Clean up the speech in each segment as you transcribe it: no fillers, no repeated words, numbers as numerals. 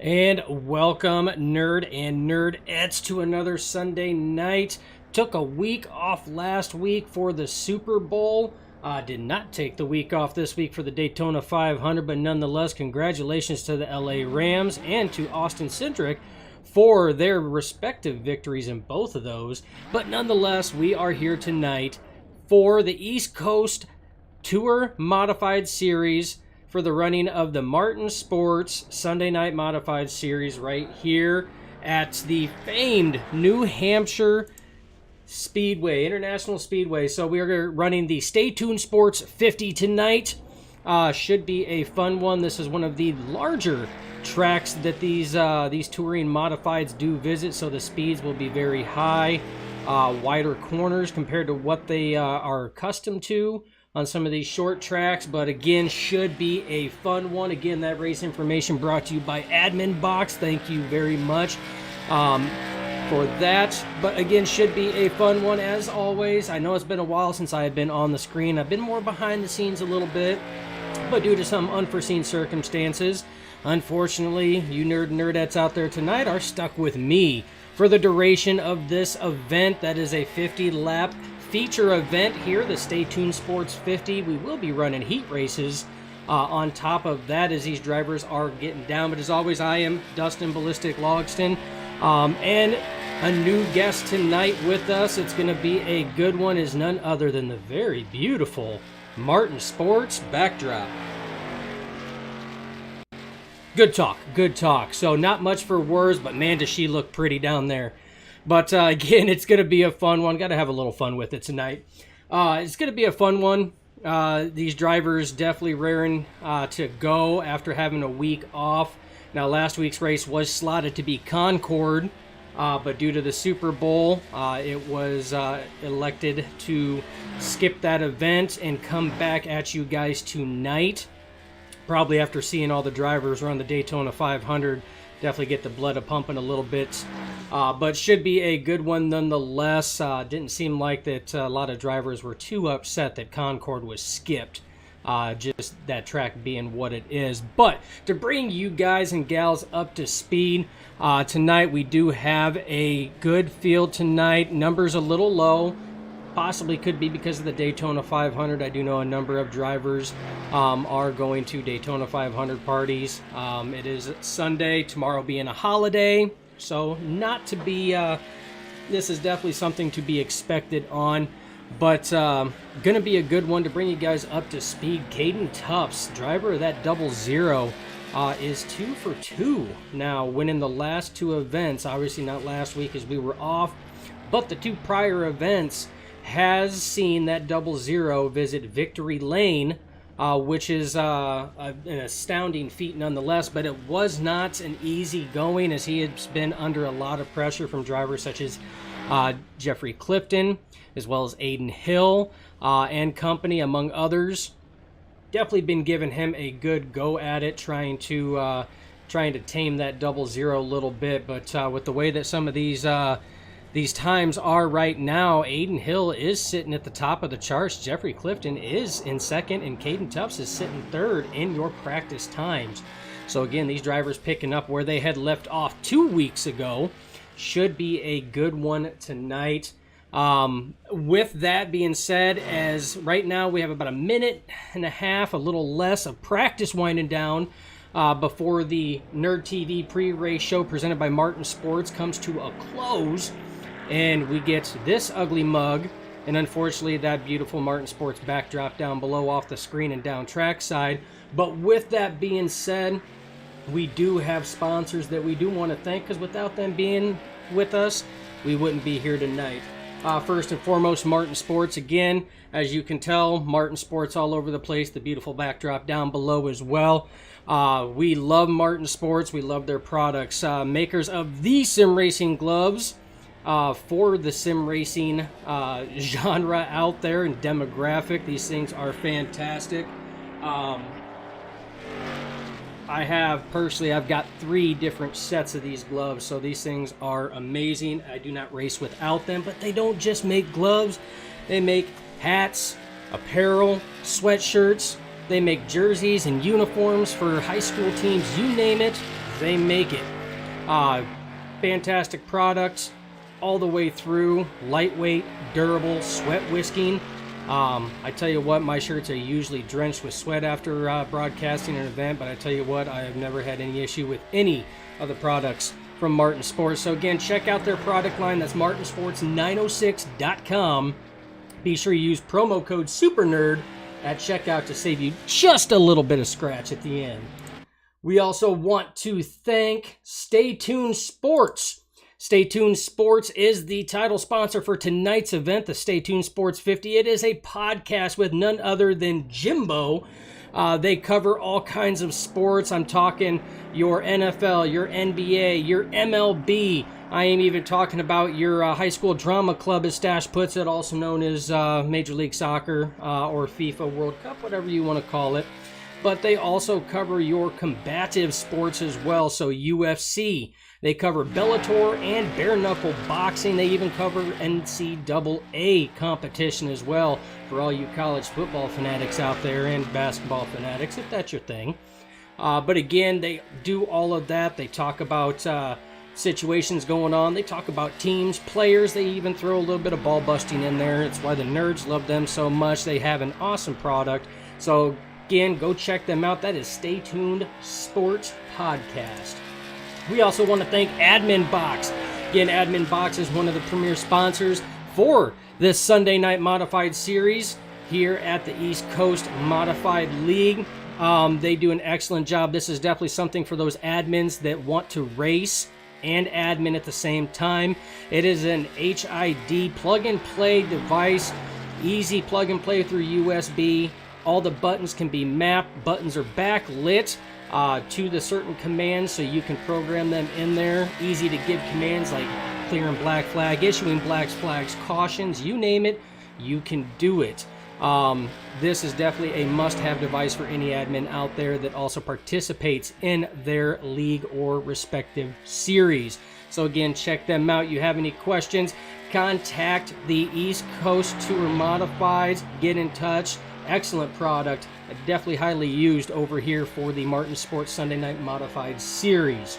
And welcome, nerd and nerdettes, to another Sunday night. Took a week off last week for the Super Bowl. Did not take the week off this week for the Daytona 500, but nonetheless, congratulations to the LA Rams and to Austin Cindric for their respective victories in both of those. But nonetheless, we are here tonight for the East Coast Tour Modified Series for the running of the Martin Sports Sunday Night Modified Series right here at the famed New Hampshire Speedway, International Speedway. So we are running the Stay Tuned Sports 50 tonight. Should be a fun one. This is one of the larger tracks that these touring modifieds do visit, so the speeds will be very high. Wider corners compared to what they are accustomed to on some of these short tracks, but again, should be a fun one. Again, that race information brought to you by Admin Box. Thank you very much for that. But again, should be a fun one as always. I know it's been a while since I have been on the screen. I've been more behind the scenes a little bit, but due to some unforeseen circumstances, unfortunately, you nerdettes out there tonight are stuck with me for the duration of this event. That is a 50-lap feature event here, the Stay Tuned Sports 50. We will be running heat races on top of that as these drivers are getting down. But as always, I am Dustin Ballistic Logston, and a new guest tonight with us. It's going to be a good one, is none other than the very beautiful Martin Sports backdrop. Good talk, good talk. So not much for words, but man, does she look pretty down there. But again, it's going to be a fun one. Got to have a little fun with it tonight. It's going to be a fun one. These drivers definitely raring to go after having a week off. Now, last week's race was slotted to be Concord, but due to the Super Bowl, it was elected to skip that event and come back at you guys tonight. Probably after seeing all the drivers run the Daytona 500, definitely get the blood a-pumping a little bit. But should be a good one nonetheless. Didn't seem like that a lot of drivers were too upset that Concord was skipped. Just that track being what it is. But to bring you guys and gals up to speed, tonight we do have a good field tonight. Numbers a little low. Possibly could be because of the Daytona 500. I do know a number of drivers are going to Daytona 500 parties. It is Sunday, tomorrow being a holiday, so not to be, this is definitely something to be expected on, but going to be a good one to bring you guys up to speed. Caden Tufts, driver of that 00, is 2 for 2 now, winning the last two events. Obviously not last week as we were off, but the two prior events has seen that 00 visit Victory Lane, which is an astounding feat nonetheless, but it was not an easy going as he has been under a lot of pressure from drivers such as Jeffrey Clifton, as well as Aiden Hill and company, among others. Definitely been giving him a good go at it, trying to tame that 00 a little bit, but with the way that some of these times are right now, Aiden Hill is sitting at the top of the charts. Jeffrey Clifton is in second, and Caden Tufts is sitting third in your practice times. So again, these drivers picking up where they had left off 2 weeks ago. Should be a good one tonight. With that being said, as right now we have about a minute and a half, a little less, of practice winding down before the Nerd TV pre-race show presented by Martin Sports comes to a close. And we get this ugly mug, and unfortunately that beautiful Martin Sports backdrop down below off the screen and down trackside. But with that being said, we do have sponsors that we do want to thank, because without them being with us, we wouldn't be here tonight. First and foremost, Martin Sports. Again, as you can tell, Martin Sports all over the place. The beautiful backdrop down below as well. We love Martin Sports. We love their products. Makers of the sim racing gloves. For the sim racing genre out there and demographic. These things are fantastic. I've got 3 different sets of these gloves, so these things are amazing. I do not race without them, but they don't just make gloves. They make hats, apparel, sweatshirts. They make jerseys and uniforms for high school teams. You name it, they make it. Fantastic products all the way through. Lightweight, durable, sweat whisking. I tell you what, my shirts are usually drenched with sweat after broadcasting an event, but I tell you what, I have never had any issue with any of the products from Martin Sports. So again, check out their product line. That's martinsports906.com. Be sure you use promo code SUPERNERD at checkout to save you just a little bit of scratch at the end. We also want to thank Stay Tuned Sports. Stay Tuned Sports is the title sponsor for tonight's event, the Stay Tuned Sports 50. It is a podcast with none other than Jimbo. They cover all kinds of sports. I'm talking your NFL, your NBA, your MLB. I am even talking about your high school drama club, as Stash puts it, also known as Major League Soccer or FIFA World Cup, whatever you want to call it. But they also cover your combative sports as well, so UFC. They cover Bellator and bare-knuckle boxing. They even cover NCAA competition as well for all you college football fanatics out there and basketball fanatics, if that's your thing. But again, they do all of that. They talk about situations going on. They talk about teams, players. They even throw a little bit of ball busting in there. It's why the nerds love them so much. They have an awesome product. So again, go check them out. That is Stay Tuned Sports Podcast. We also want to thank Admin Box. Again, Admin Box is one of the premier sponsors for this Sunday Night Modified Series here at the East Coast Modified League. They do an excellent job. This is definitely something for those admins that want to race and admin at the same time. It is an HID plug-and-play device, easy plug-and-play through USB. All the buttons can be mapped. Buttons are backlit to the certain commands, so you can program them in there. Easy to give commands like clearing black flag, issuing black flags, cautions, you name it, you can do it. This is definitely a must-have device for any admin out there that also participates in their league or respective series. So again, check them out. You have any questions, contact the East Coast Tour Modifieds. Get in touch. Excellent product. Definitely highly used over here for the Martin Sports Sunday Night Modified Series.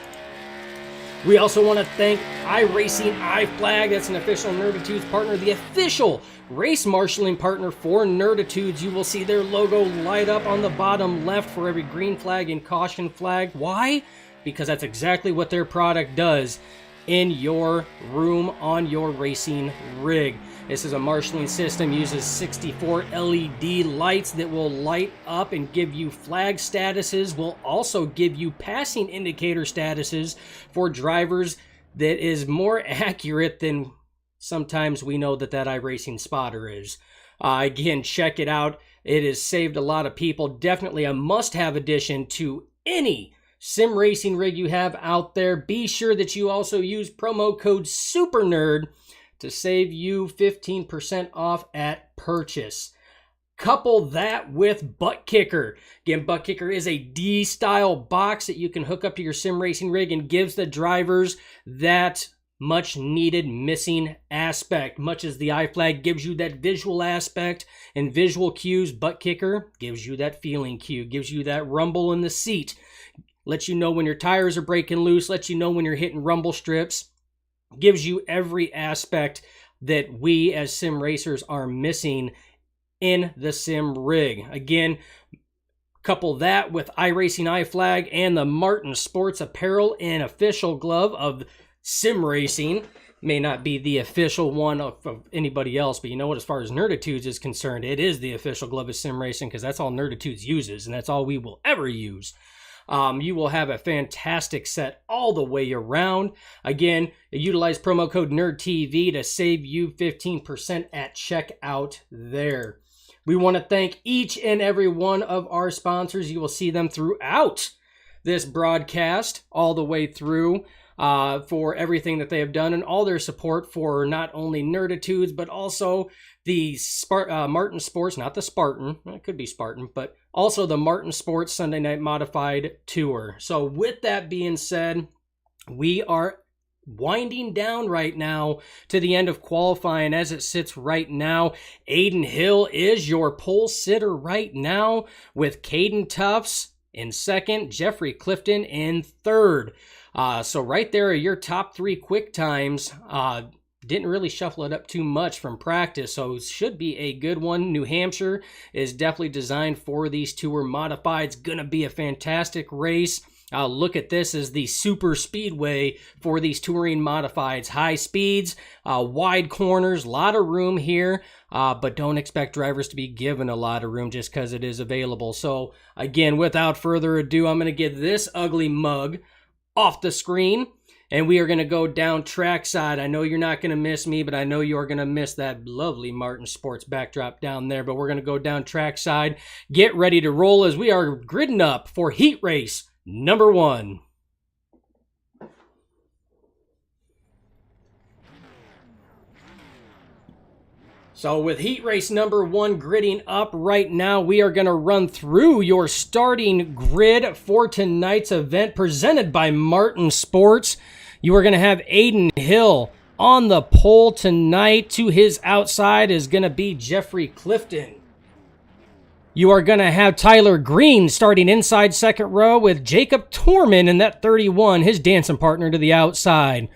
We also want to thank iRacing iFlag. That's an official Nerditudes partner, the official race marshaling partner for Nerditudes. You will see their logo light up on the bottom left for every green flag and caution flag. Why? Because that's exactly what their product does in your room on your racing rig. This is a marshaling system, uses 64 LED lights that will light up and give you flag statuses, will also give you passing indicator statuses for drivers that is more accurate than sometimes we know that iRacing spotter is. Again, check it out. It has saved a lot of people. Definitely a must-have addition to any sim racing rig you have out there. Be sure that you also use promo code SUPERNERD to save you 15% off at purchase. Couple that with Butt Kicker. Again, Butt Kicker is a D-style box that you can hook up to your sim racing rig and gives the drivers that much needed missing aspect. Much as the iFlag gives you that visual aspect and visual cues, Butt Kicker gives you that feeling cue, gives you that rumble in the seat, lets you know when your tires are breaking loose, lets you know when you're hitting rumble strips, gives you every aspect that we as sim racers are missing in the sim rig. Again, couple that with iRacing iFlag and the Martin Sports apparel and official glove of sim racing. May not be the official one of anybody else, but you know what, as far as Nerditudes is concerned, it is the official glove of sim racing because that's all Nerditudes uses, and that's all we will ever use. You will have a fantastic set all the way around. Again, utilize promo code NERDTV to save you 15% at checkout there. We want to thank each and every one of our sponsors. You will see them throughout this broadcast all the way through for everything that they have done and all their support for not only Nerditudes, but also the Martin Sports, not the Spartan, it could be Spartan, but also the Martin Sports Sunday Night Modified Tour. So with that being said, we are winding down right now to the end of qualifying as it sits right now. Aiden Hill is your pole sitter right now with Caden Tufts in second, Jeffrey Clifton in third. So right there are your top 3 quick times. Didn't really shuffle it up too much from practice, so it should be a good one. New Hampshire is definitely designed for these tour modifieds. It's going to be a fantastic race. Look at this as the super speedway for these touring modifieds. High speeds, wide corners, a lot of room here, but don't expect drivers to be given a lot of room just because it is available. So again, without further ado, I'm going to get this ugly mug off the screen, and we are going to go down trackside. I know you're not going to miss me, but I know you're going to miss that lovely Martin Sports backdrop down there. But we're going to go down trackside. Get ready to roll as we are gridding up for heat race number 1. So with heat race number 1 gridding up right now, we are going to run through your starting grid for tonight's event presented by Martin Sports. You are going to have Aiden Hill on the pole tonight. To his outside is going to be Jeffrey Clifton. You are going to have Tyler Green starting inside second row with Jacob Torman in that 31, his dancing partner, to the outside.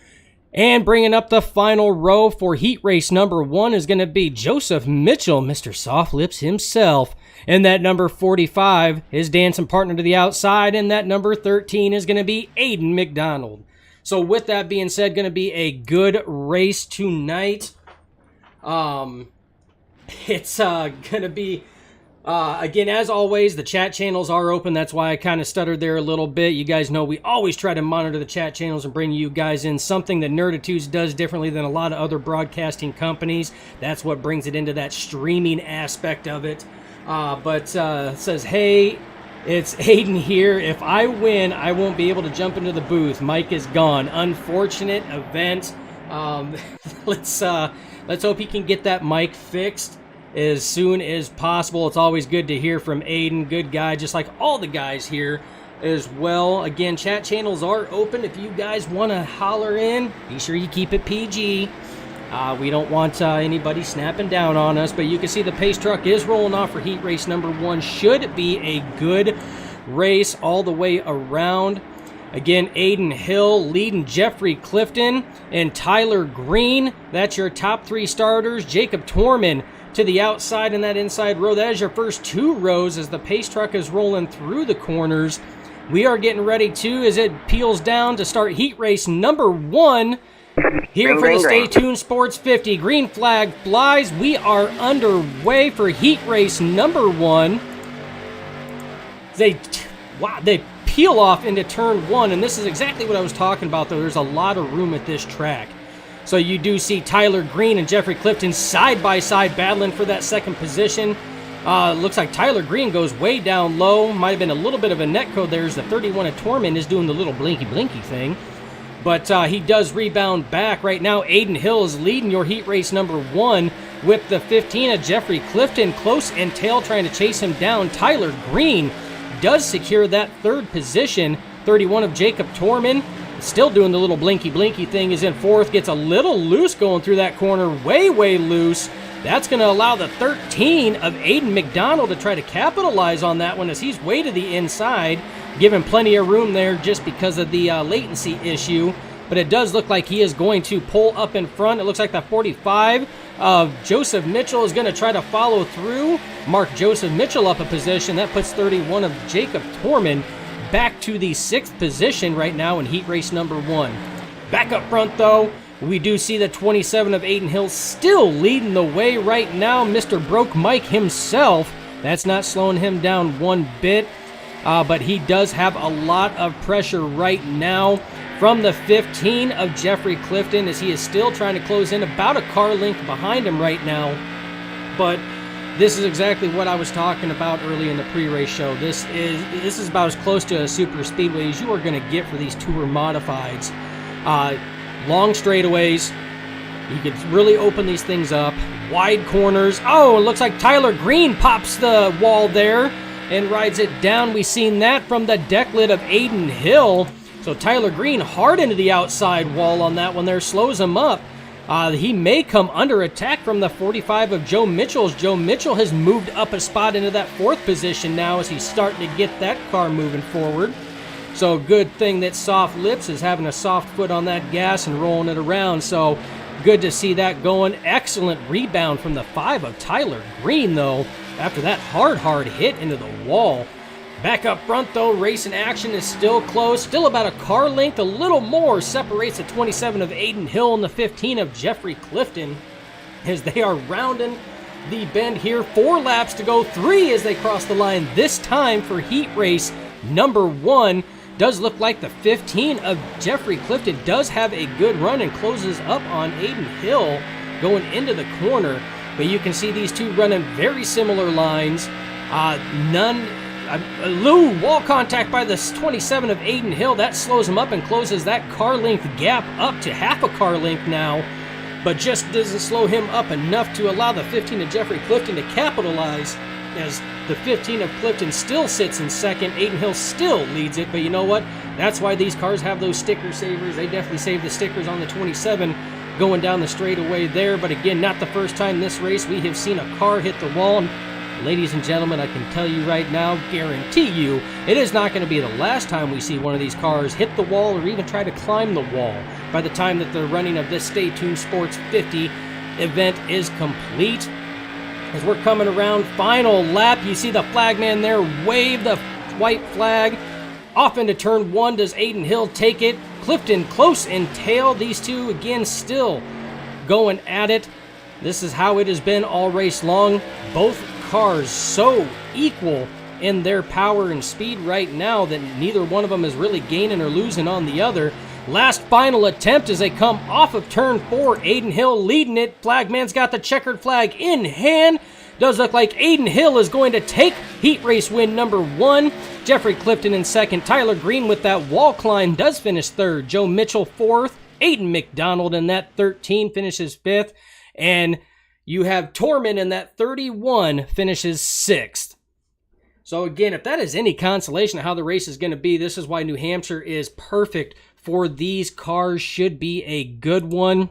And bringing up the final row for heat race number 1 is going to be Joseph Mitchell, Mr. Soft Lips himself. And that number 45, his dancing partner, to the outside. And that number 13 is going to be Aiden McDonald. So with that being said, going to be a good race tonight. It's going to be... again, as always, the chat channels are open. That's why I kind of stuttered there a little bit. You guys know we always try to monitor the chat channels and bring you guys in something that Nerditudes does differently than a lot of other broadcasting companies. That's what brings it into that streaming aspect of it. It says, hey, it's Aiden here. If I win, I won't be able to jump into the booth. Mike is gone. Unfortunate event. Let's hope he can get that mic fixed as soon as possible. It's always good to hear from Aiden. Good guy, just like all the guys here as well. Again, chat channels are open. If you guys want to holler in, be sure you keep it PG. We don't want anybody snapping down on us, but you can see the pace truck is rolling off for heat race number 1. Should be a good race all the way around. Again, Aiden Hill leading Jeffrey Clifton and Tyler Green. That's your top 3 starters. Jacob Torman to the outside in that inside row. That is your first 2 rows as the pace truck is rolling through the corners. We are getting ready to, as it peels down, to start heat race number 1 here for the Stay Tuned Sports 50. Green flag flies. We are underway for heat race number 1. They peel off into turn 1, and this is exactly what I was talking about, though. There's a lot of room at this track. So you do see Tyler Green and Jeffrey Clifton side by side battling for that second position. Looks like Tyler Green goes way down low. Might have been a little bit of a netcode there as the 31 of Torman is doing the little blinky thing. But he does rebound back. Right now, Aiden Hill is leading your heat race number 1 with the 15 of Jeffrey Clifton close in tail trying to chase him down. Tyler Green does secure that 3rd position. 31 of Jacob Torman still doing the little blinky thing, is in 4th. Gets a little loose going through that corner. Way loose. That's going to allow the 13 of Aiden McDonald to try to capitalize on that one as he's way to the inside, giving plenty of room there just because of the latency issue. But it does look like he is going to pull up in front. It looks like the 45 of Joseph Mitchell is going to try to follow through. Mark Joseph Mitchell up a position. That puts 31 of Jacob Torman back to the 6th position right now in heat race number 1. Back up front, though, we do see the 27 of Aiden Hill still leading the way right now. Mr. Broke Mike himself. That's not slowing him down one bit, but he does have a lot of pressure right now from the 15 of Jeffrey Clifton as he is still trying to close in about a car length behind him right now. But this is exactly what I was talking about early in the pre-race show. This is about as close to a super speedway as you are going to get for these tour modifieds. Long straightaways. You could really open these things up. Wide corners. Oh, it looks like Tyler Green pops the wall there and rides it down. We've seen that from the deck lid of Aiden Hill. So Tyler Green hard into the outside wall on that one there. Slows him up. He may come under attack from the 45 of Joe Mitchell's. Joe Mitchell has moved up a spot into that 4th position now as he's starting to get that car moving forward. So good thing that Soft Lips is having a soft foot on that gas and rolling it around. So good to see that going. Excellent rebound from the 5 of Tyler Green, though, after that hard hit into the wall. Back up front, though, racing action is still close. Still about a car length, a little more, separates the 27 of Aiden Hill and the 15 of Jeffrey Clifton as they are rounding the bend here. 4 laps to go, 3 as they cross the line, this time for heat race number 1. Does look like the 15 of Jeffrey Clifton does have a good run and closes up on Aiden Hill going into the corner. But you can see these two running very similar lines. Lou, wall contact by the 27 of Aiden Hill. That slows him up and closes that car length gap up to half a car length now, but just doesn't slow him up enough to allow the 15 of Jeffrey Clifton to capitalize, as the 15 of Clifton still sits in second. Aiden Hill still leads it, but you know what? That's why these cars have those sticker savers. They definitely save the stickers on the 27 going down the straightaway there, but again, not the first time this race we have seen a car hit the wall. Ladies and gentlemen, I can tell you right now, guarantee you, it is not going to be the last time we see one of these cars hit the wall or even try to climb the wall by the time that the running of this Stay Tuned Sports 50 event is complete. As we're coming around, final lap, you see the flagman there wave the white flag. Off into turn 1, does Aiden Hill take it? Clifton close in tail. These two, again, still going at it. This is how it has been all race long. Both cars so equal in their power and speed right now that neither one of them is really gaining or losing on the other. Last final attempt as they come off of turn 4. Aiden Hill leading it. Flagman's got the checkered flag in hand. Does look like Aiden Hill is going to take heat race win number 1. Jeffrey Clifton in second. Tyler Green with that wall climb does finish 3rd. Joe Mitchell 4th. Aiden McDonald in that 13 finishes 5th. And you have Torman in that 31 finishes 6th. So again, if that is any consolation of how the race is going to be, this is why New Hampshire is perfect for these cars. Should be a good one.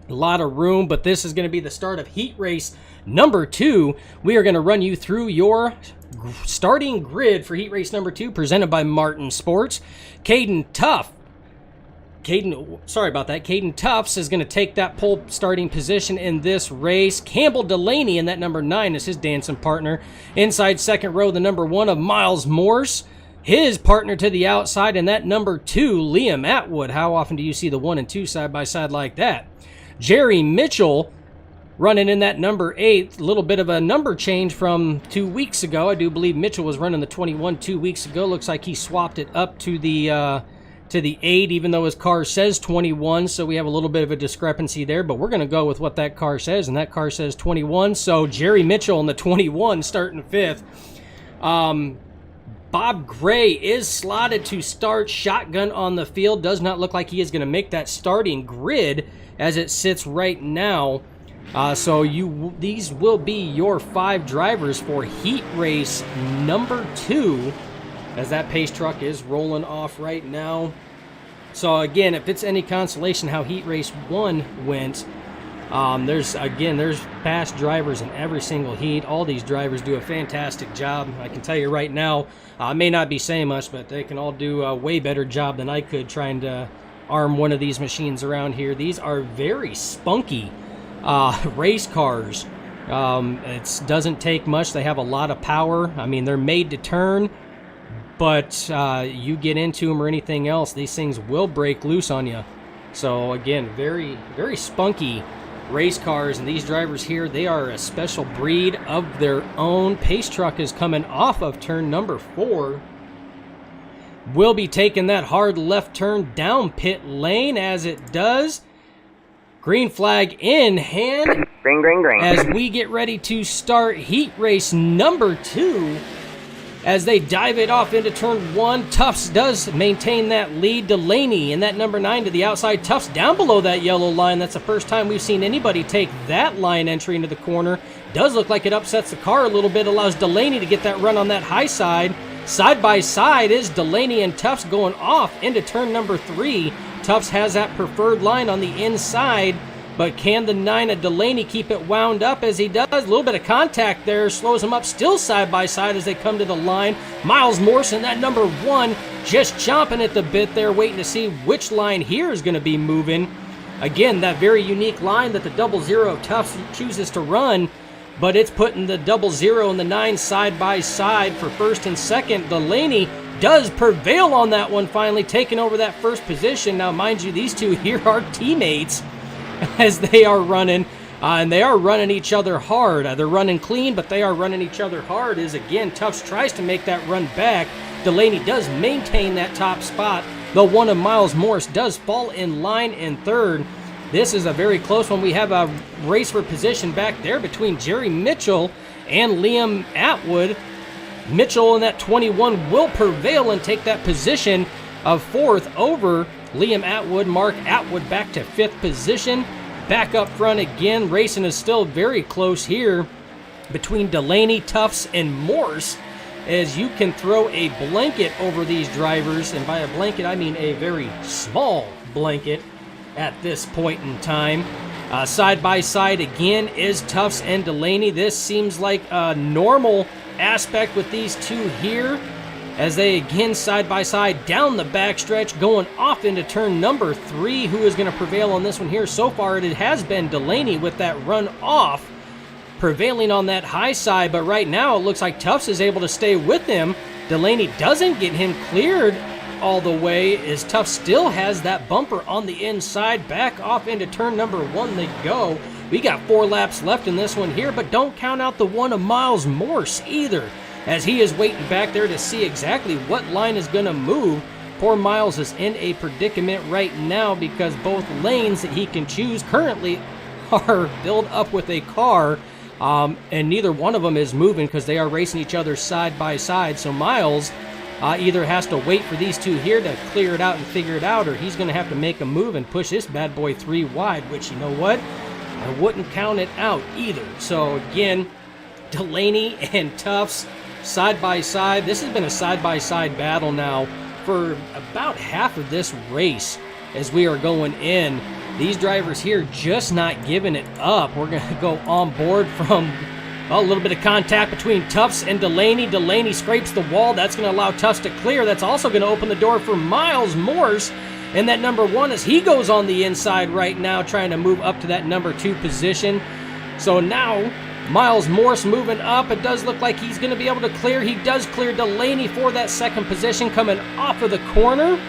A lot of room, but this is going to be the start of heat race number 2. We are going to run you through your starting grid for heat race number 2, presented by Martin Sports. Caden Tufts is going to take that pole starting position in this race. Campbell Delaney in that number 9 is his dancing partner. Inside second row, the number 1 of Miles Morse. His partner to the outside in that number 2, Liam Atwood. How often do you see the 1 and 2 side by side like that? Jerry Mitchell running in that number 8. A little bit of a number change from 2 weeks ago. I do believe Mitchell was running the 21 2 weeks ago. Looks like he swapped it up to the 8, even though his car says 21, so we have a little bit of a discrepancy there, but we're going to go with what that car says, and that car says 21, so Jerry Mitchell in the 21 starting 5th. Bob Gray is slotted to start shotgun on the field. Does not look like he is going to make that starting grid as it sits right now. So these will be your 5 drivers for heat race number 2. As that pace truck is rolling off right now. So again, if it's any consolation how heat race 1 went, there's fast drivers in every single heat. All these drivers do a fantastic job. I can tell you right now, I may not be saying much, but they can all do a way better job than I could trying to arm one of these machines around here. These are very spunky race cars. It doesn't take much. They have a lot of power. I mean, they're made to turn. But you get into them or anything else, these things will break loose on you. So again, very, very spunky race cars. And these drivers here, they are a special breed of their own. Pace truck is coming off of turn number 4. Will be taking that hard left turn down pit lane as it does. Green flag in hand. Green. As we get ready to start heat race number 2. As they dive it off into turn 1, Tufts does maintain that lead. Delaney in that number 9 to the outside. Tufts down below that yellow line. That's the first time we've seen anybody take that line entry into the corner. Does look like it upsets the car a little bit. Allows Delaney to get that run on that high side. Side by side is Delaney and Tufts going off into turn number 3. Tufts has that preferred line on the inside. But can the 9 of Delaney keep it wound up as he does? A little bit of contact there slows him up, still side by side as they come to the line. Miles Morrison, that number 1, just chomping at the bit there, waiting to see which line here is going to be moving. Again, that very unique line that the 00 of Tufts chooses to run, but it's putting the 00 and the 9 side by side for first and second. Delaney does prevail on that one, finally taking over that first position. Now, mind you, these two here are teammates as they are running, and they are running each other hard. They're running clean, but they are running each other hard as, again, Tufts tries to make that run back. Delaney does maintain that top spot. The 1 of Miles Morris does fall in line in third. This is a very close one. We have a race for position back there between Jerry Mitchell and Liam Atwood. Mitchell in that 21 will prevail and take that position of fourth over Liam Atwood. Mark Atwood back to fifth position. Back up front again. Racing is still very close here between Delaney, Tufts, and Morse, as you can throw a blanket over these drivers. And by a blanket, I mean a very small blanket at this point in time. Side by side again is Tufts and Delaney. This seems like a normal aspect with these two here, as they again side by side down the backstretch, going off into turn number 3. Who is going to prevail on this one here? So far it has been Delaney with that run off, prevailing on that high side, but right now it looks like Tufts is able to stay with him. Delaney doesn't get him cleared all the way, as Tufts still has that bumper on the inside. Back off into turn number 1 they go. We got 4 laps left in this one here, but don't count out the 1 of Miles Morse either, as he is waiting back there to see exactly what line is going to move. Poor Miles is in a predicament right now because both lanes that he can choose currently are filled up with a car, and neither one of them is moving because they are racing each other side by side. So Miles either has to wait for these two here to clear it out and figure it out, or he's going to have to make a move and push this bad boy 3 wide, which, you know what, I wouldn't count it out either. So again, Delaney and Tufts side by side. This has been a side by side battle now for about half of this race as we are going in. These drivers here just not giving it up. We're going to go on board from a little bit of contact between Tufts and Delaney. Delaney scrapes the wall. That's going to allow Tufts to clear. That's also going to open the door for Miles Morse and that number 1 as he goes on the inside right now, trying to move up to that number 2 position. So now Miles Morse moving up. It does look like he's going to be able to clear. He does clear Delaney for that second position coming off of the corner.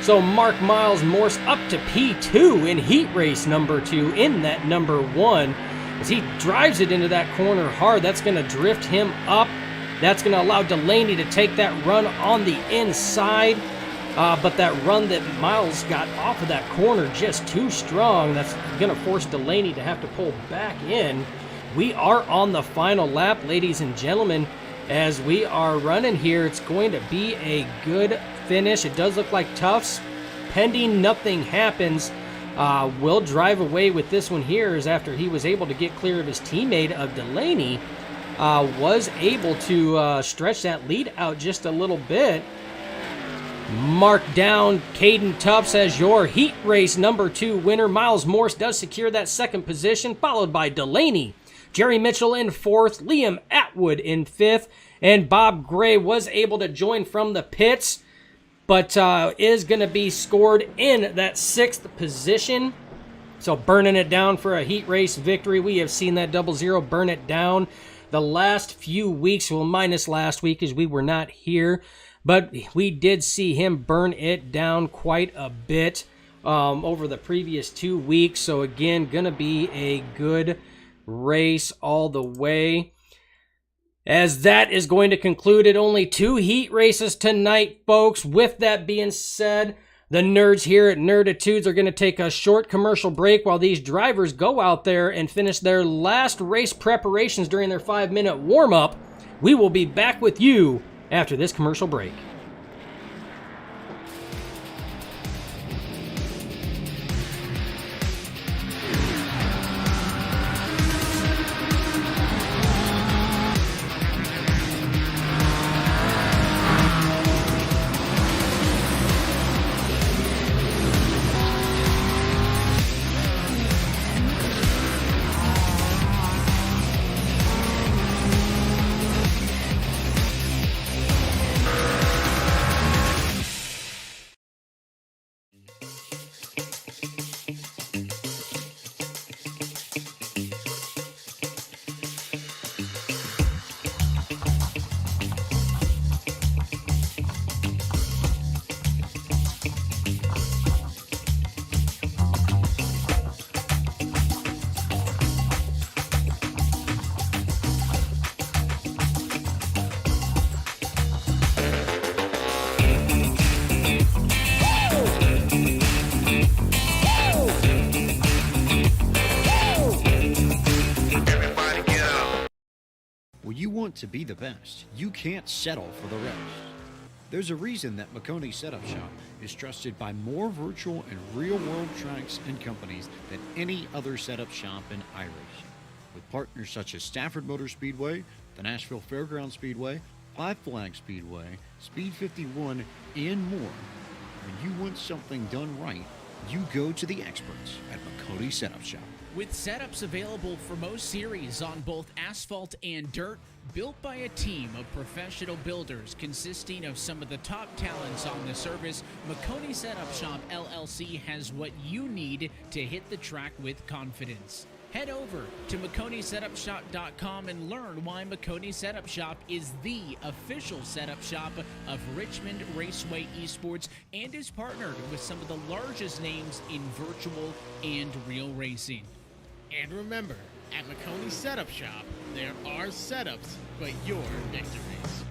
So mark Miles Morse up to P2 in heat race number 2 in that number 1. As he drives it into that corner hard, that's going to drift him up. That's going to allow Delaney to take that run on the inside. But that run that Miles got off of that corner just too strong. That's going to force Delaney to have to pull back in. We are on the final lap, ladies and gentlemen, as we are running here. It's going to be a good finish. It does look like Tufts, pending nothing happens, will drive away with this one here, as after he was able to get clear of his teammate of Delaney, was able to stretch that lead out just a little bit. Mark down Caden Tufts as your heat race number 2 winner. Miles Morse does secure that second position, followed by Delaney, Jerry Mitchell in 4th, Liam Atwood in 5th, and Bob Gray was able to join from the pits, but is going to be scored in that 6th position. So burning it down for a heat race victory. We have seen that 00 burn it down the last few weeks, well, minus last week as we were not here, but we did see him burn it down quite a bit over the previous 2 weeks. So again, going to be a good race all the way. As that is going to conclude it. Only 2 heat races tonight, folks. With that being said, the nerds here at Nerditudes are going to take a short commercial break while these drivers go out there and finish their last race preparations during their 5-minute warm-up. We will be back with you after this commercial break. to be the best, you can't settle for the rest. There's a reason that Makoni Setup Shop is trusted by more virtual and real-world tracks and companies than any other setup shop in iRacing. With partners such as Stafford Motor Speedway, the Nashville Fairgrounds Speedway, Five Flags Speedway, Speed 51, and more. When you want something done right, you go to the experts at Makoni Setup Shop. With setups available for most series on both asphalt and dirt, built by a team of professional builders consisting of some of the top talents on the service, Makoni Setup Shop LLC has what you need to hit the track with confidence. Head over to MakoniSetupShop.com and learn why Makoni Setup Shop is the official setup shop of Richmond Raceway Esports and is partnered with some of the largest names in virtual and real racing. And remember, at Makoni Setup Shop, there are setups, but your victories.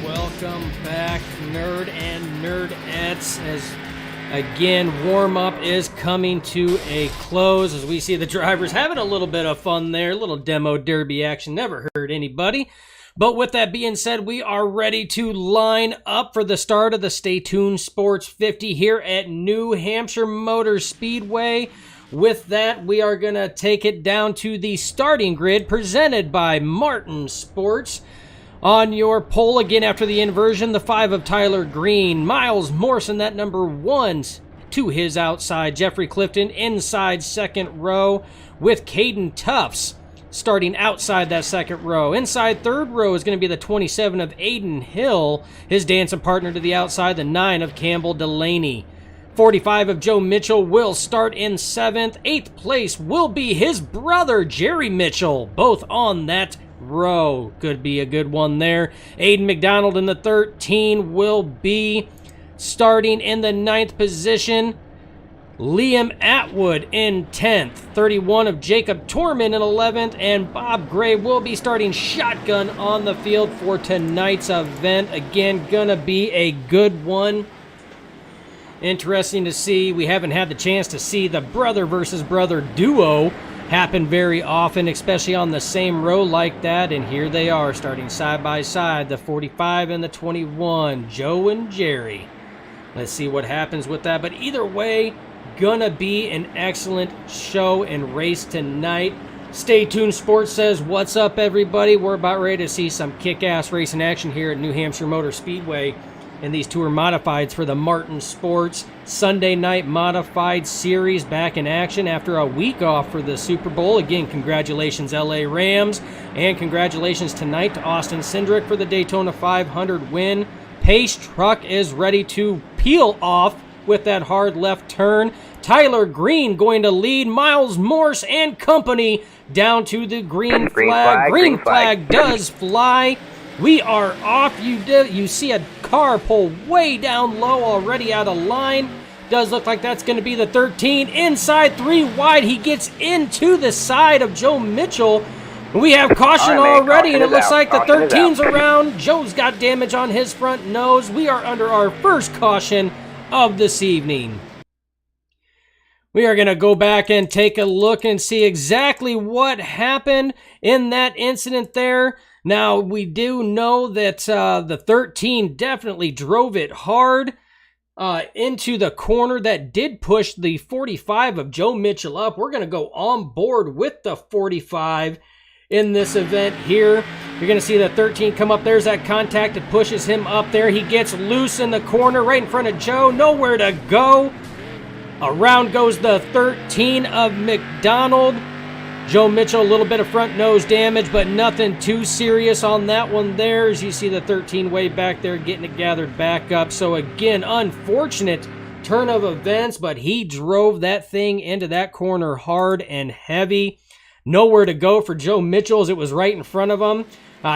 Welcome back, nerd and nerdettes, as again warm-up is coming to a close as we see the drivers having a little bit of fun there, a little demo derby action, never hurt anybody. But with that being said, we are ready to line up for the start of the Stay Tuned Sports 50 here at New Hampshire Motor Speedway. With that, we are going to take it down to the starting grid presented by Martin Sports. On your pole again after the inversion, the 5 of Tyler Green. Miles Morrison, that number 1 to his outside. Jeffrey Clifton inside second row with Caden Tufts starting outside that second row. Inside third row is going to be the 27 of Aiden Hill, his dancing partner to the outside, the 9 of Campbell Delaney. 45 of Joe Mitchell will start in 7th. 8th place will be his brother, Jerry Mitchell, both on that row. Could be a good one there. Aiden McDonald in the 13 will be starting in the 9th position. Liam Atwood in 10th. 31 of Jacob Torman in 11th. And Bob Gray will be starting shotgun on the field for tonight's event. Again, gonna be a good one. Interesting to see. We haven't had the chance to see the brother versus brother duo happen very often, especially on the same row like that. And here they are starting side by side, the 45 and the 21, Joe and Jerry. Let's see what happens with that. But either way, gonna be an excellent show and race tonight. Stay tuned Sports says, what's up everybody? We're about ready to see some kick-ass racing action here at New Hampshire Motor Speedway. And these two are modifieds for the Martin Sports Sunday Night Modified Series back in action after a week off for the Super Bowl. Again, congratulations LA Rams, and congratulations tonight to Austin Cindric for the Daytona 500 win. Pace Truck is ready to peel off with that hard left turn. Tyler Green going to lead Miles Morse and company down to the green flag. Green flag does fly. We are off. You see a car pull way down low already out of line. Does look like that's going to be the 13. Inside 3 wide. He gets into the side of Joe Mitchell. We have caution already, and it looks like the 13's around. Joe's got damage on his front nose. We are under our first caution of this evening. We are going to go back and take a look and see exactly what happened in that incident there. Now, we do know that the 13 definitely drove it hard into the corner. That did push the 45 of Joe Mitchell up. We're going to go on board with the 45 in this event here. You're going to see the 13 come up. There's that contact that pushes him up there. He gets loose in the corner right in front of Joe. Nowhere to go. Around goes the 13 of McDonald. Joe Mitchell, a little bit of front nose damage, but nothing too serious on that one there. As you see the 13 way back there getting it gathered back up. So again, unfortunate turn of events, but he drove that thing into that corner hard and heavy. Nowhere to go for Joe Mitchell as it was right in front of him.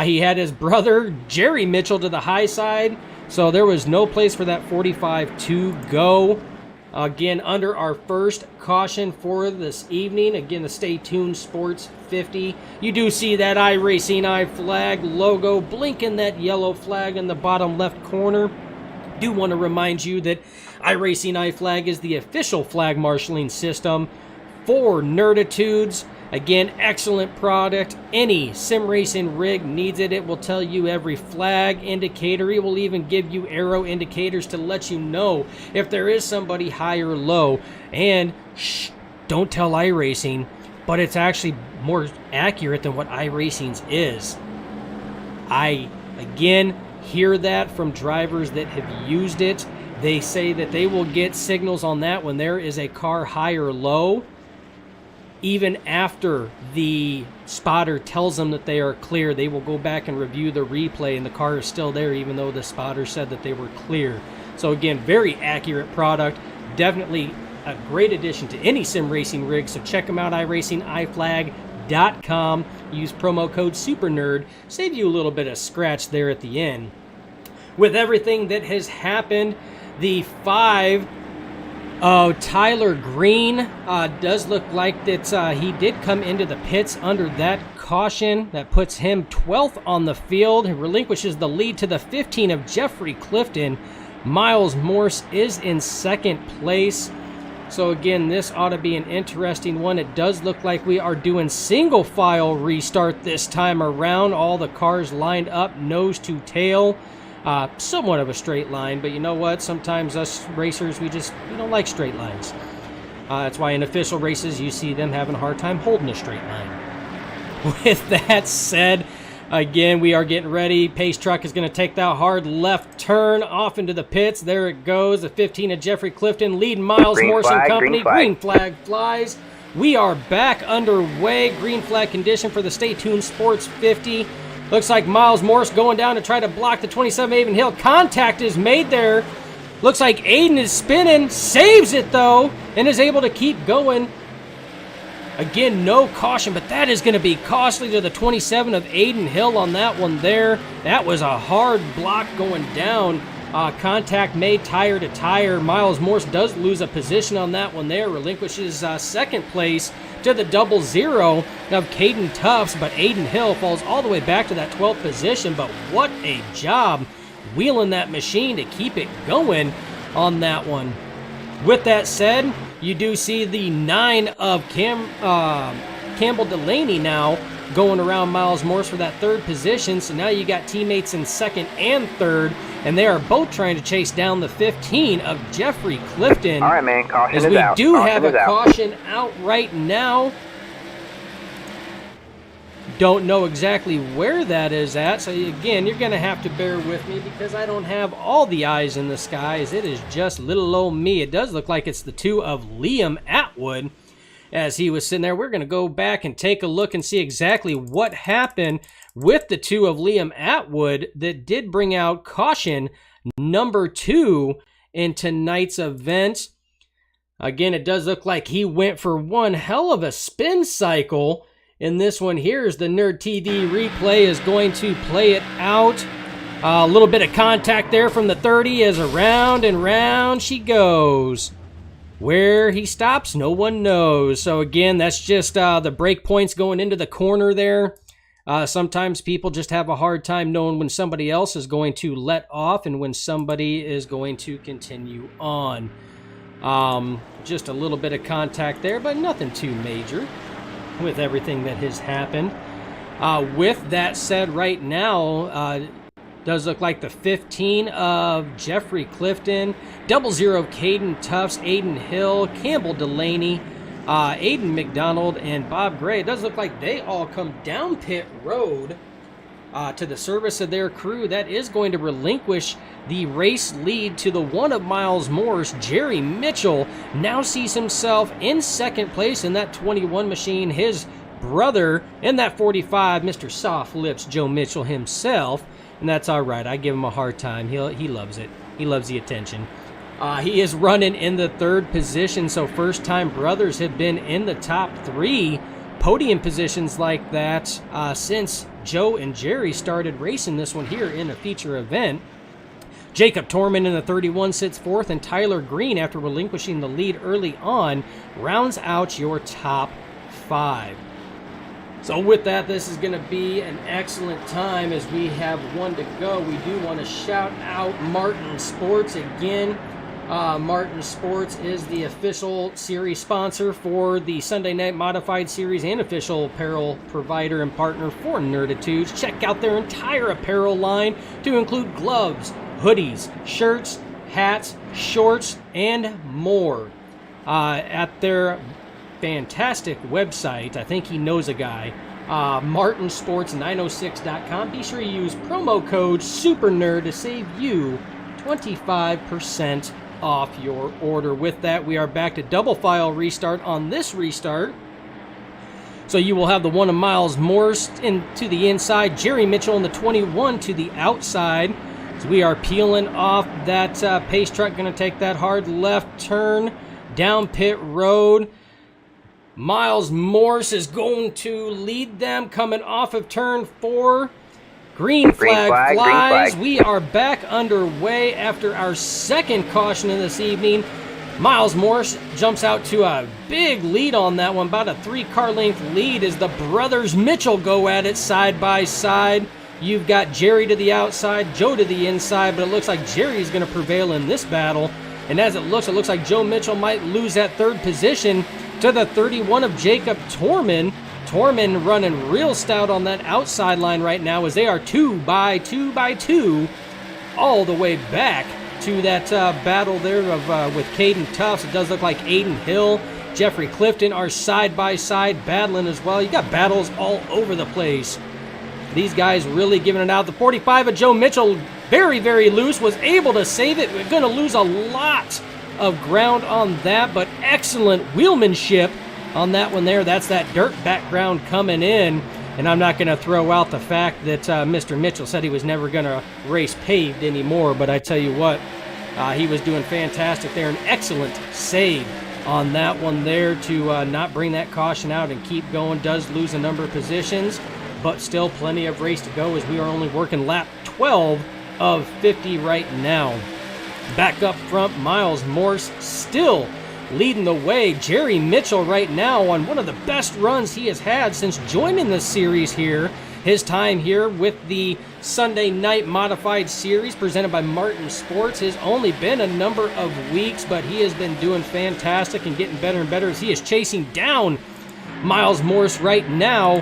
He had his brother, Jerry Mitchell, to the high side. So there was no place for that 45 to go. Again, under our first caution for this evening. Again, the Stay Tuned Sports 50. You do see that iRacing flag logo blinking that yellow flag in the bottom left corner. Do want to remind you that iRacing flag is the official flag marshaling system for Nerditudes. Again, excellent product. Any sim racing rig needs it. It will tell you every flag indicator. It will even give you arrow indicators to let you know if there is somebody high or low. And don't tell iRacing, but it's actually more accurate than what iRacing's is. I, again, hear that from drivers that have used it. They say that they will get signals on that when there is a car high or low. Even after the spotter tells them that they are clear, they will go back and review the replay, and the car is still there even though the spotter said that they were clear. So again, very accurate product. Definitely a great addition to any sim racing rig. So check them out, iRacingIFlag.com. Use promo code SUPERNERD. Save you a little bit of scratch there at the end. With everything that has happened, the 5 Tyler Green does look like that he did come into the pits under that caution. That puts him 12th on the field. He relinquishes the lead to the 15 of Jeffrey Clifton. Miles Morse is in second place. So again, this ought to be an interesting one. It does look like we are doing single file restart this time around. All the cars lined up nose to tail. Somewhat of a straight line, but you know what? Sometimes us racers, we don't like straight lines. That's why in official races, you see them having a hard time holding a straight line. With that said, again, we are getting ready. Pace Truck is going to take that hard left turn off into the pits. There it goes. The 15 of Jeffrey Clifton leading Miles Morse and company. Green flag flies. We are back underway. Green flag condition for the Stay Tuned Sports 50. Looks like Miles Morse going down to try to block the 27 Avon Hill. Contact is made there. Looks like Aiden is spinning. Saves it, though, and is able to keep going. Again, no caution, but that is going to be costly to the 27 of Aiden Hill on that one there. That was a hard block going down. Contact made tire to tire. Miles Morse does lose a position on that one there. Relinquishes second place to the 00 of Caden Tufts, but Aiden Hill falls all the way back to that 12th position. But what a job wheeling that machine to keep it going on that one. With that said, you do see the 9 of Campbell Delaney now going around Miles Morse for that third position. So now you got teammates in second and third, and they are both trying to chase down the 15 of Jeffrey Clifton. All right, man, caution as is we out. do Caution have is a out. caution out right now. Don't know exactly where that is at, so again, you're going to have to bear with me because I don't have all the eyes in the skies. It is just little old me. It does look like it's the 2 of Liam Atwood as he was sitting there. We're going to go back and take a look and see exactly what happened with the 2 of Liam Atwood that did bring out caution number 2 in tonight's event. Again, it does look like he went for one hell of a spin cycle. In this one here is the Nerd TV replay is going to play it out. A little bit of contact there from the 30 as around and round she goes. Where he stops, no one knows. So again, that's just the break points going into the corner there. Sometimes people just have a hard time knowing when somebody else is going to let off and when somebody is going to continue on. Just a little bit of contact there, but nothing too major with everything that has happened. With that said, right now, does look like the 15 of Jeffrey Clifton, 00 Caden Tufts, Aiden Hill, Campbell Delaney, Aiden McDonald, and Bob Gray. It does look like they all come down pit road to the service of their crew. That is going to relinquish the race lead to the 1 of Miles Morse. Jerry Mitchell now sees himself in second place in that 21 machine. His brother in that 45, Mr. Soft Lips, Joe Mitchell himself. And that's all right. I give him a hard time. He loves it. He loves the attention. He is running in the third position, so first-time brothers have been in the top 3 podium positions like that since Joe and Jerry started racing this one here in a feature event. Jacob Torman in the 31 sits fourth, and Tyler Green, after relinquishing the lead early on, rounds out your top 5. So with that, this is going to be an excellent time as we have one to go. We do want to shout out Martin Sports again. Martin Sports is the official series sponsor for the Sunday Night Modified Series and official apparel provider and partner for Nerditudes. Check out their entire apparel line to include gloves, hoodies, shirts, hats, shorts, and more. At their fantastic website, I think he knows a guy, martinsports906.com. Be sure you use promo code SUPERNERD to save you 25% off your order. With that, we are back to double file restart on this restart. So you will have the 1 of Miles Morse to the inside, Jerry Mitchell in the 21 to the outside. So we are peeling off that pace truck, going to take that hard left turn down pit road. Miles Morse is going to lead them coming off of turn 4. Green flag flies. We are back underway after our second caution of this evening. Miles Morse jumps out to a big lead on that one, about a 3-car length lead as the brothers Mitchell go at it side by side. You've got Jerry to the outside, Joe to the inside, but it looks like Jerry's going to prevail in this battle. And as it looks like Joe Mitchell might lose that third position to the 31 of Jacob Torman. Torman running real stout on that outside line right now as they are 2 by 2 by 2 all the way back to that battle there of with Caden Tufts. It does look like Aiden Hill, Jeffrey Clifton are side by side battling as well. You got battles all over the place. These guys really giving it out. The 45 of Joe Mitchell, very, very loose, was able to save it. We're going to lose a lot of ground on that, but excellent wheelmanship on that one there. That's that dirt background coming in. And I'm not going to throw out the fact that Mr. Mitchell said he was never going to race paved anymore, but I tell you what, he was doing fantastic there. An excellent save on that one there to not bring that caution out and keep going. Does lose a number of positions, but still plenty of race to go as we are only working lap 12 of 50 right now. Back up front, Miles Morse still leading the way. Jerry Mitchell right now on one of the best runs he has had since joining the series here. His time here with the Sunday Night Modified Series presented by Martin Sports has only been a number of weeks, but he has been doing fantastic and getting better and better as he is chasing down Miles Morse right now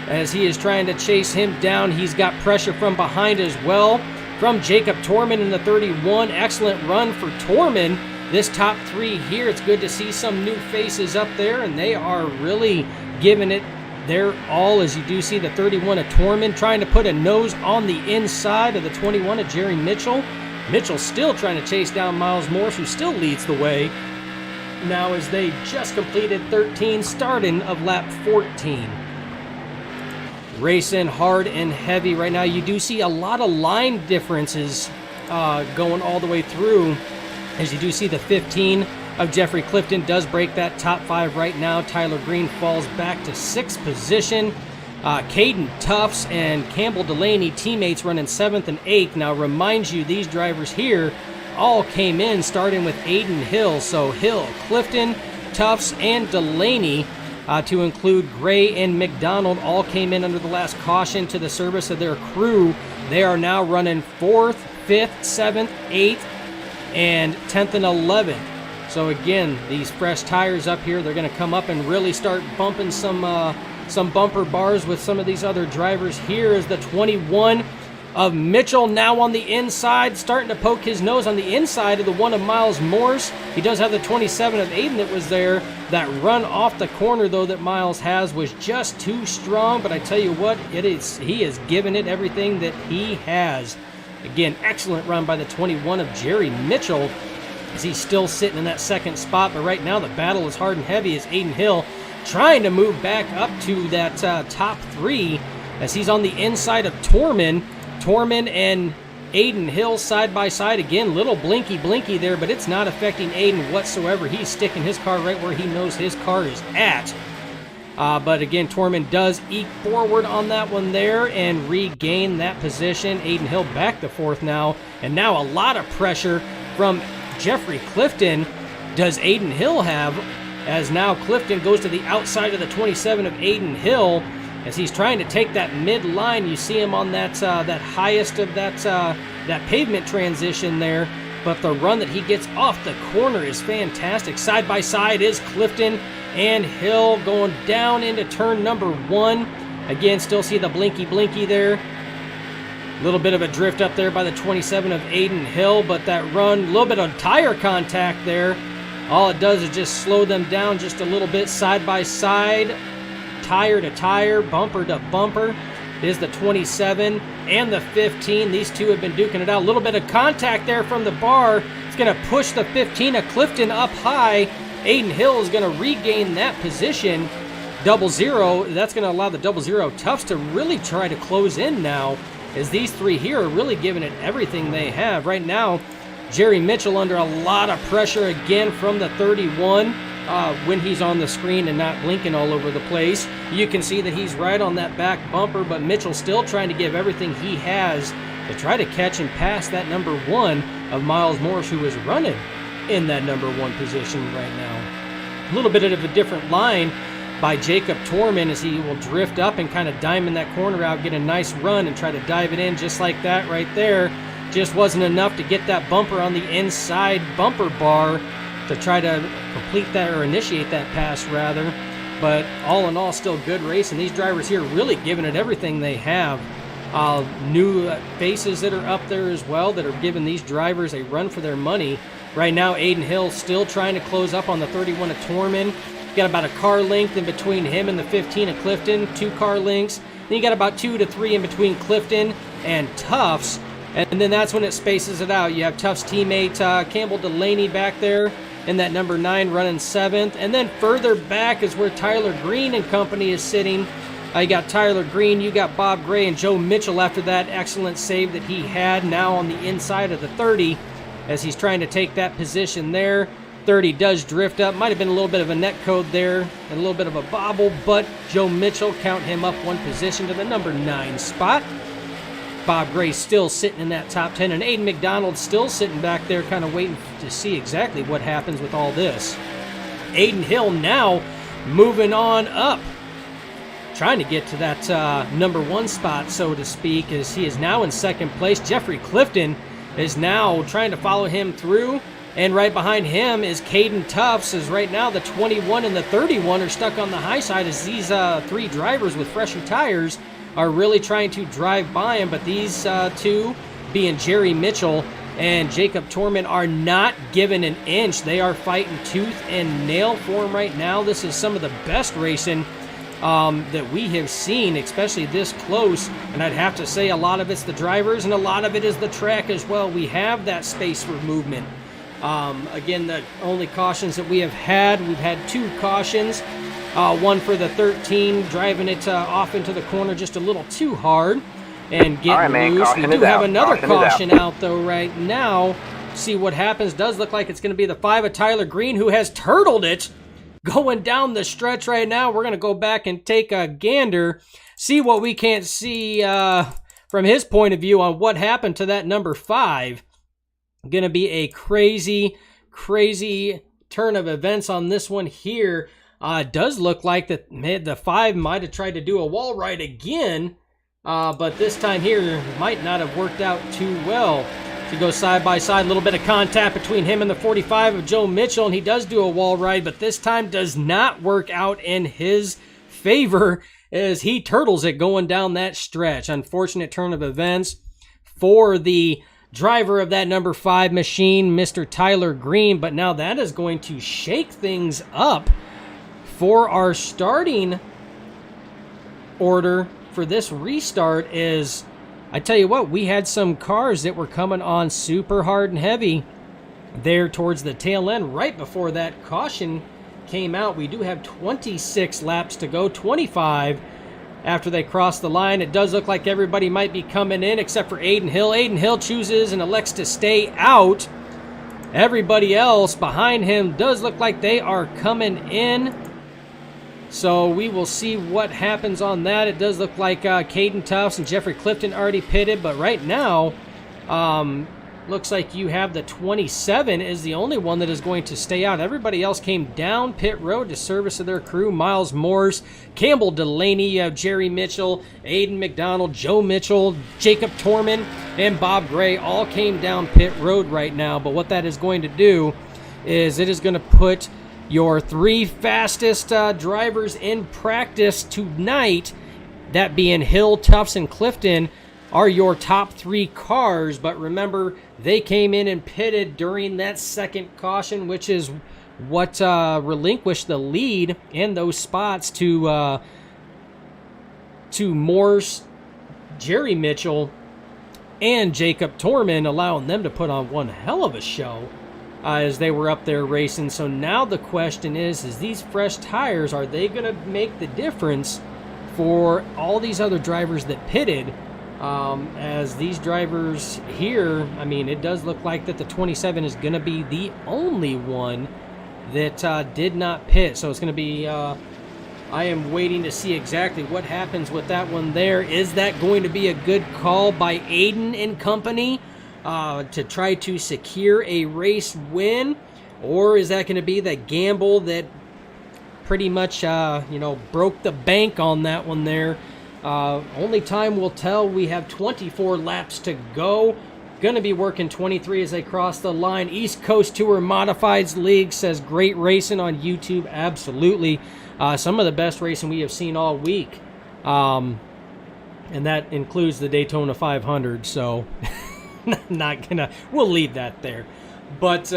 as he is trying to chase him down. He's got pressure from behind as well from Jacob Torman in the 31. Excellent run for Torman. This top three here, it's good to see some new faces up there, and they are really giving it their all, as you do see the 31 of Torman trying to put a nose on the inside of the 21 of Jerry Mitchell. Mitchell still trying to chase down Miles Morse, who still leads the way now as they just completed 13, starting of lap 14. Racing hard and heavy right now. You do see a lot of line differences going all the way through, as you do see the 15 of Jeffrey Clifton does break that top 5 right now. Tyler Green falls back to 6th position. Caden Tufts and Campbell Delaney, teammates, running 7th and 8th. Now, remind you, these drivers here all came in starting with Aiden Hill. So Hill, Clifton, Tufts, and Delaney, to include Gray and McDonald, all came in under the last caution to the service of their crew. They are now running 4th, 5th, 7th, 8th, and 10th and 11th. So again, these fresh tires up here, they're going to come up and really start bumping some bumper bars with some of these other drivers. Here is the 21 of Mitchell now on the inside, starting to poke his nose on the inside of the one of Miles Morse. He does have the 27 of Aiden that was there. That run off the corner, though, that Miles has was just too strong, but I tell you what, he is giving it everything that he has. Again, excellent run by the 21 of Jerry Mitchell, as he's still sitting in that second spot, but right now the battle is hard and heavy as Aiden Hill trying to move back up to that top 3 as he's on the inside of Torman. Torman and Aiden Hill side by side. Again, little blinky there, but it's not affecting Aiden whatsoever. He's sticking his car right where he knows his car is at. But again, Torman does eke forward on that one there and regain that position. Aiden Hill back to 4th now, and now a lot of pressure from Jeffrey Clifton does Aiden Hill have, as now Clifton goes to the outside of the 27 of Aiden Hill as he's trying to take that mid-line. You see him on that highest of that pavement transition there, but the run that he gets off the corner is fantastic. Side by side is Clifton and Hill going down into turn number 1. Again, still see the blinky there. A little bit of a drift up there by the 27 of Aiden Hill, but that run, a little bit of tire contact there. All it does is just slow them down just a little bit. Side by side, tire to tire, bumper to bumper is the 27 and the 15. These two have been duking it out. A little bit of contact there from the bar. It's going to push the 15 of Clifton up high. Aiden Hill is going to regain that position. 00, that's going to allow the 00 Tufts to really try to close in now, as these three here are really giving it everything they have. Right now, Jerry Mitchell under a lot of pressure again from the 31 when he's on the screen and not blinking all over the place. You can see that he's right on that back bumper, but Mitchell still trying to give everything he has to try to catch and pass that number 1 of Miles Morse, who is running in that number 1 position right now. A little bit of a different line by Jacob Torman as he will drift up and kind of diamond that corner out, get a nice run and try to dive it in just like that right there. Just wasn't enough to get that bumper on the inside bumper bar to try to complete that, or initiate that pass rather. But all in all, still good race, and these drivers here really giving it everything they have. New faces that are up there as well that are giving these drivers a run for their money. Right now, Aiden Hill still trying to close up on the 31 of Torman. Got about a car length in between him and the 15 of Clifton, 2 car lengths. Then you got about 2 to 3 in between Clifton and Tufts. And then that's when it spaces it out. You have Tufts' teammate Campbell Delaney back there in that number 9 running 7th. And then further back is where Tyler Green and company is sitting. You got Tyler Green, you got Bob Gray, and Joe Mitchell after that excellent save that he had now on the inside of the 30 as he's trying to take that position there. 30 does drift up. Might have been a little bit of a net code there and a little bit of a bobble, but Joe Mitchell count him up 1 position to the number 9 spot. Bob Gray still sitting in that top 10, and Aiden McDonald still sitting back there kind of waiting to see exactly what happens with all this. Aiden Hill now moving on up, trying to get to that number 1 spot, so to speak, as he is now in 2nd place. Jeffrey Clifton is now trying to follow him through. And right behind him is Caden Tufts, as right now the 21 and the 31 are stuck on the high side as these three drivers with fresher tires are really trying to drive by him. But these two, being Jerry Mitchell and Jacob Torman, are not given an inch. They are fighting tooth and nail for him right now. This is some of the best racing that we have seen, especially this close. And I'd have to say a lot of it's the drivers and a lot of it is the track as well. We have that space for movement. Again, the only cautions that we've had 2 cautions. One for the 13, driving it off into the corner just a little too hard and getting loose. We do have another caution out though right now. See what happens. Does look like it's going to be the 5 of Tyler Green, who has turtled it going down the stretch right now. We're going to go back and take a gander, see what we can't see from his point of view on what happened to that number 5. Going to be a crazy turn of events on this one here. It does look like that the 5 might have tried to do a wall ride again, but this time here might not have worked out too well. To go side by side, a little bit of contact between him and the 45 of Joe Mitchell, and he does do a wall ride, but this time does not work out in his favor as he turtles it going down that stretch. Unfortunate turn of events for the driver of that number 5 machine, Mr. Tyler Green, but now that is going to shake things up for our starting order for this restart. Is, I tell you what, we had some cars that were coming on super hard and heavy there towards the tail end right before that caution came out. We do have 26 laps to go, 25 after they cross the line. It does look like everybody might be coming in except for Aiden Hill. Aiden Hill chooses and elects to stay out. Everybody else behind him does look like they are coming in. So we will see what happens on that. It does look like Caden Tufts and Jeffrey Clifton already pitted, but right now looks like you have the 27 is the only one that is going to stay out. Everybody else came down pit road to service of their crew. Miles Morse, Campbell Delaney, Jerry Mitchell, Aiden McDonald, Joe Mitchell, Jacob Torman, and Bob Gray all came down pit road right now. But what that is going to do is it is going to put your 3 fastest drivers in practice tonight, that being Hill, Tufts, and Clifton, are your top 3 cars. But remember, they came in and pitted during that second caution, which is what relinquished the lead in those spots to Morse, Jerry Mitchell, and Jacob Torman, allowing them to put on one hell of a show as they were up there racing. So now the question is these fresh tires, are they going to make the difference for all these other drivers that pitted? As these drivers here, I mean, it does look like that the 27 is going to be the only one that did not pit. So it's going to be, I am waiting to see exactly what happens with that one there. Is that going to be a good call by Aiden and company to try to secure a race win? Or is that going to be the gamble that pretty much, broke the bank on that one there? Only time will tell. We have 24 laps to go. Going to be working 23 as they cross the line. East Coast Tour Modifieds League says great racing on YouTube. Absolutely. Some of the best racing we have seen all week. And that includes the Daytona 500. So we'll leave that there. But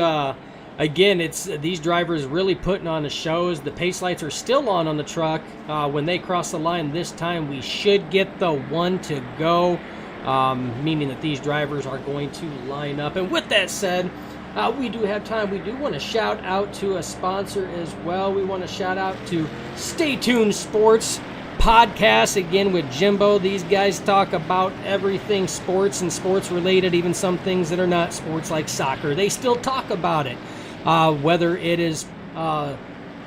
again, it's these drivers really putting on the shows. The pace lights are still on the truck. When they cross the line this time, we should get the 1 to go, meaning that these drivers are going to line up. And with that said, we do have time. We do want to shout out to a sponsor as well. We want to shout out to Stay Tuned Sports Podcast, again with Jimbo. These guys talk about everything sports and sports related, even some things that are not sports like soccer. They still talk about it. Whether it is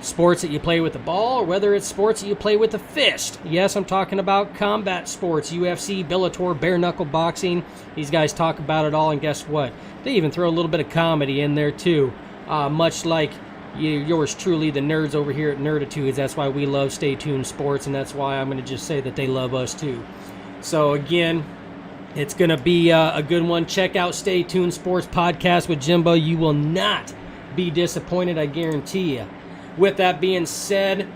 sports that you play with the ball or whether it's sports that you play with the fist. Yes, I'm talking about combat sports, UFC, Bellator, bare knuckle boxing. These guys talk about it all, and guess what? They even throw a little bit of comedy in there too, much like yours truly, the nerds over here at Nerditudes. That's why we love Stay Tuned Sports, and that's why I'm going to just say that they love us too. So again, It's going to be a good one. Check out Stay Tuned Sports Podcast with Jimbo. You will not be disappointed, I guarantee you. With that being said,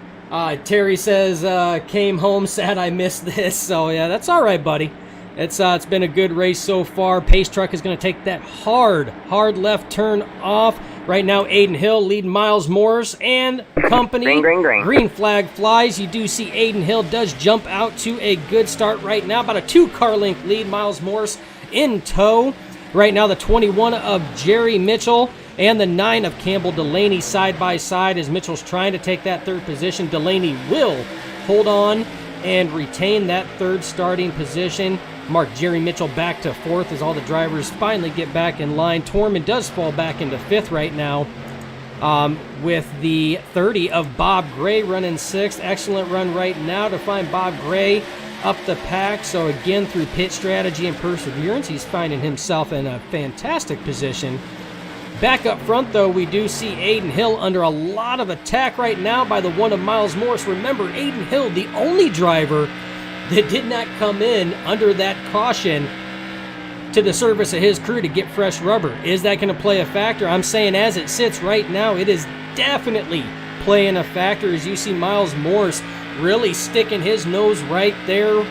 Terry says, came home sad I missed this. So, yeah, that's all right, buddy. It's been a good race so far. Pace Truck is going to take that hard left turn off. Right now, Aiden Hill leading Miles Morris and company. Green flag flies. You do see Aiden Hill does jump out to a good start right now. About a 2-car length lead. Miles Morris in tow. Right now, the 21 of Jerry Mitchell and the 9 of Campbell Delaney side by side as Mitchell's trying to take that third position. Delaney will hold on and retain that third starting position. Mark Jerry Mitchell back to 4th as all the drivers finally get back in line. Torman does fall back into 5th right now with the 30 of Bob Gray running 6th. Excellent run right now to find Bob Gray up the pack. So again, through pit strategy and perseverance, he's finding himself in a fantastic position. Back up front, though, we do see Aiden Hill under a lot of attack right now by the 1 of Miles Morris. Remember, Aiden Hill, the only driver that did not come in under that caution to the service of his crew to get fresh rubber. Is that going to play a factor? I'm saying as it sits right now, it is definitely playing a factor as you see Miles Morris really sticking his nose right there,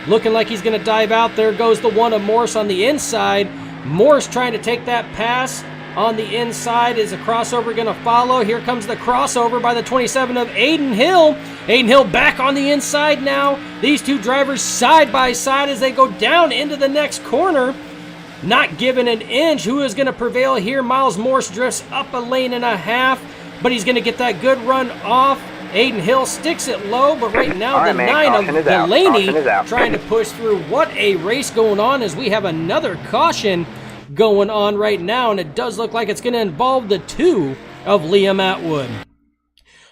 looking like he's going to dive out. There goes the 1 of Morris on the inside. Morris trying to take that pass on the inside. Is a crossover going to follow? Here comes the crossover by the 27 of Aiden Hill. Aiden Hill back on the inside now. These two drivers side by side as they go down into the next corner. Not given an inch. Who is going to prevail here? Miles Morris drifts up a lane and a half, but he's going to get that good run off. Aiden Hill sticks it low, but right now the 9 of Delaney trying to push through. What a race going on as we have another caution going on right now, and it does look like it's going to involve the 2 of Liam Atwood.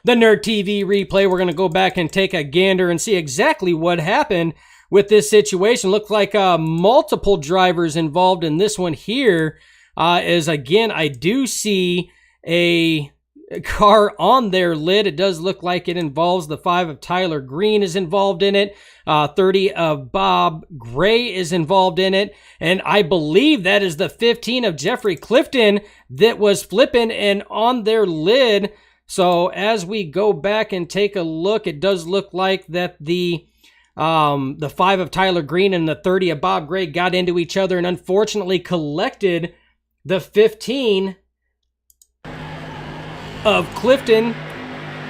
The Nerd TV replay, we're going to go back and take a gander and see exactly what happened with this situation. Looks like multiple drivers involved in this one here. As again, I do see a car on their lid. It does look like it involves the 5 of Tyler Green is involved in it. 30 of Bob Gray is involved in it. And I believe that is the 15 of Jeffrey Clifton that was flipping and on their lid. So as we go back and take a look, it does look like that the 5 of Tyler Green and the 30 of Bob Gray got into each other and unfortunately collected the 15 of Clifton.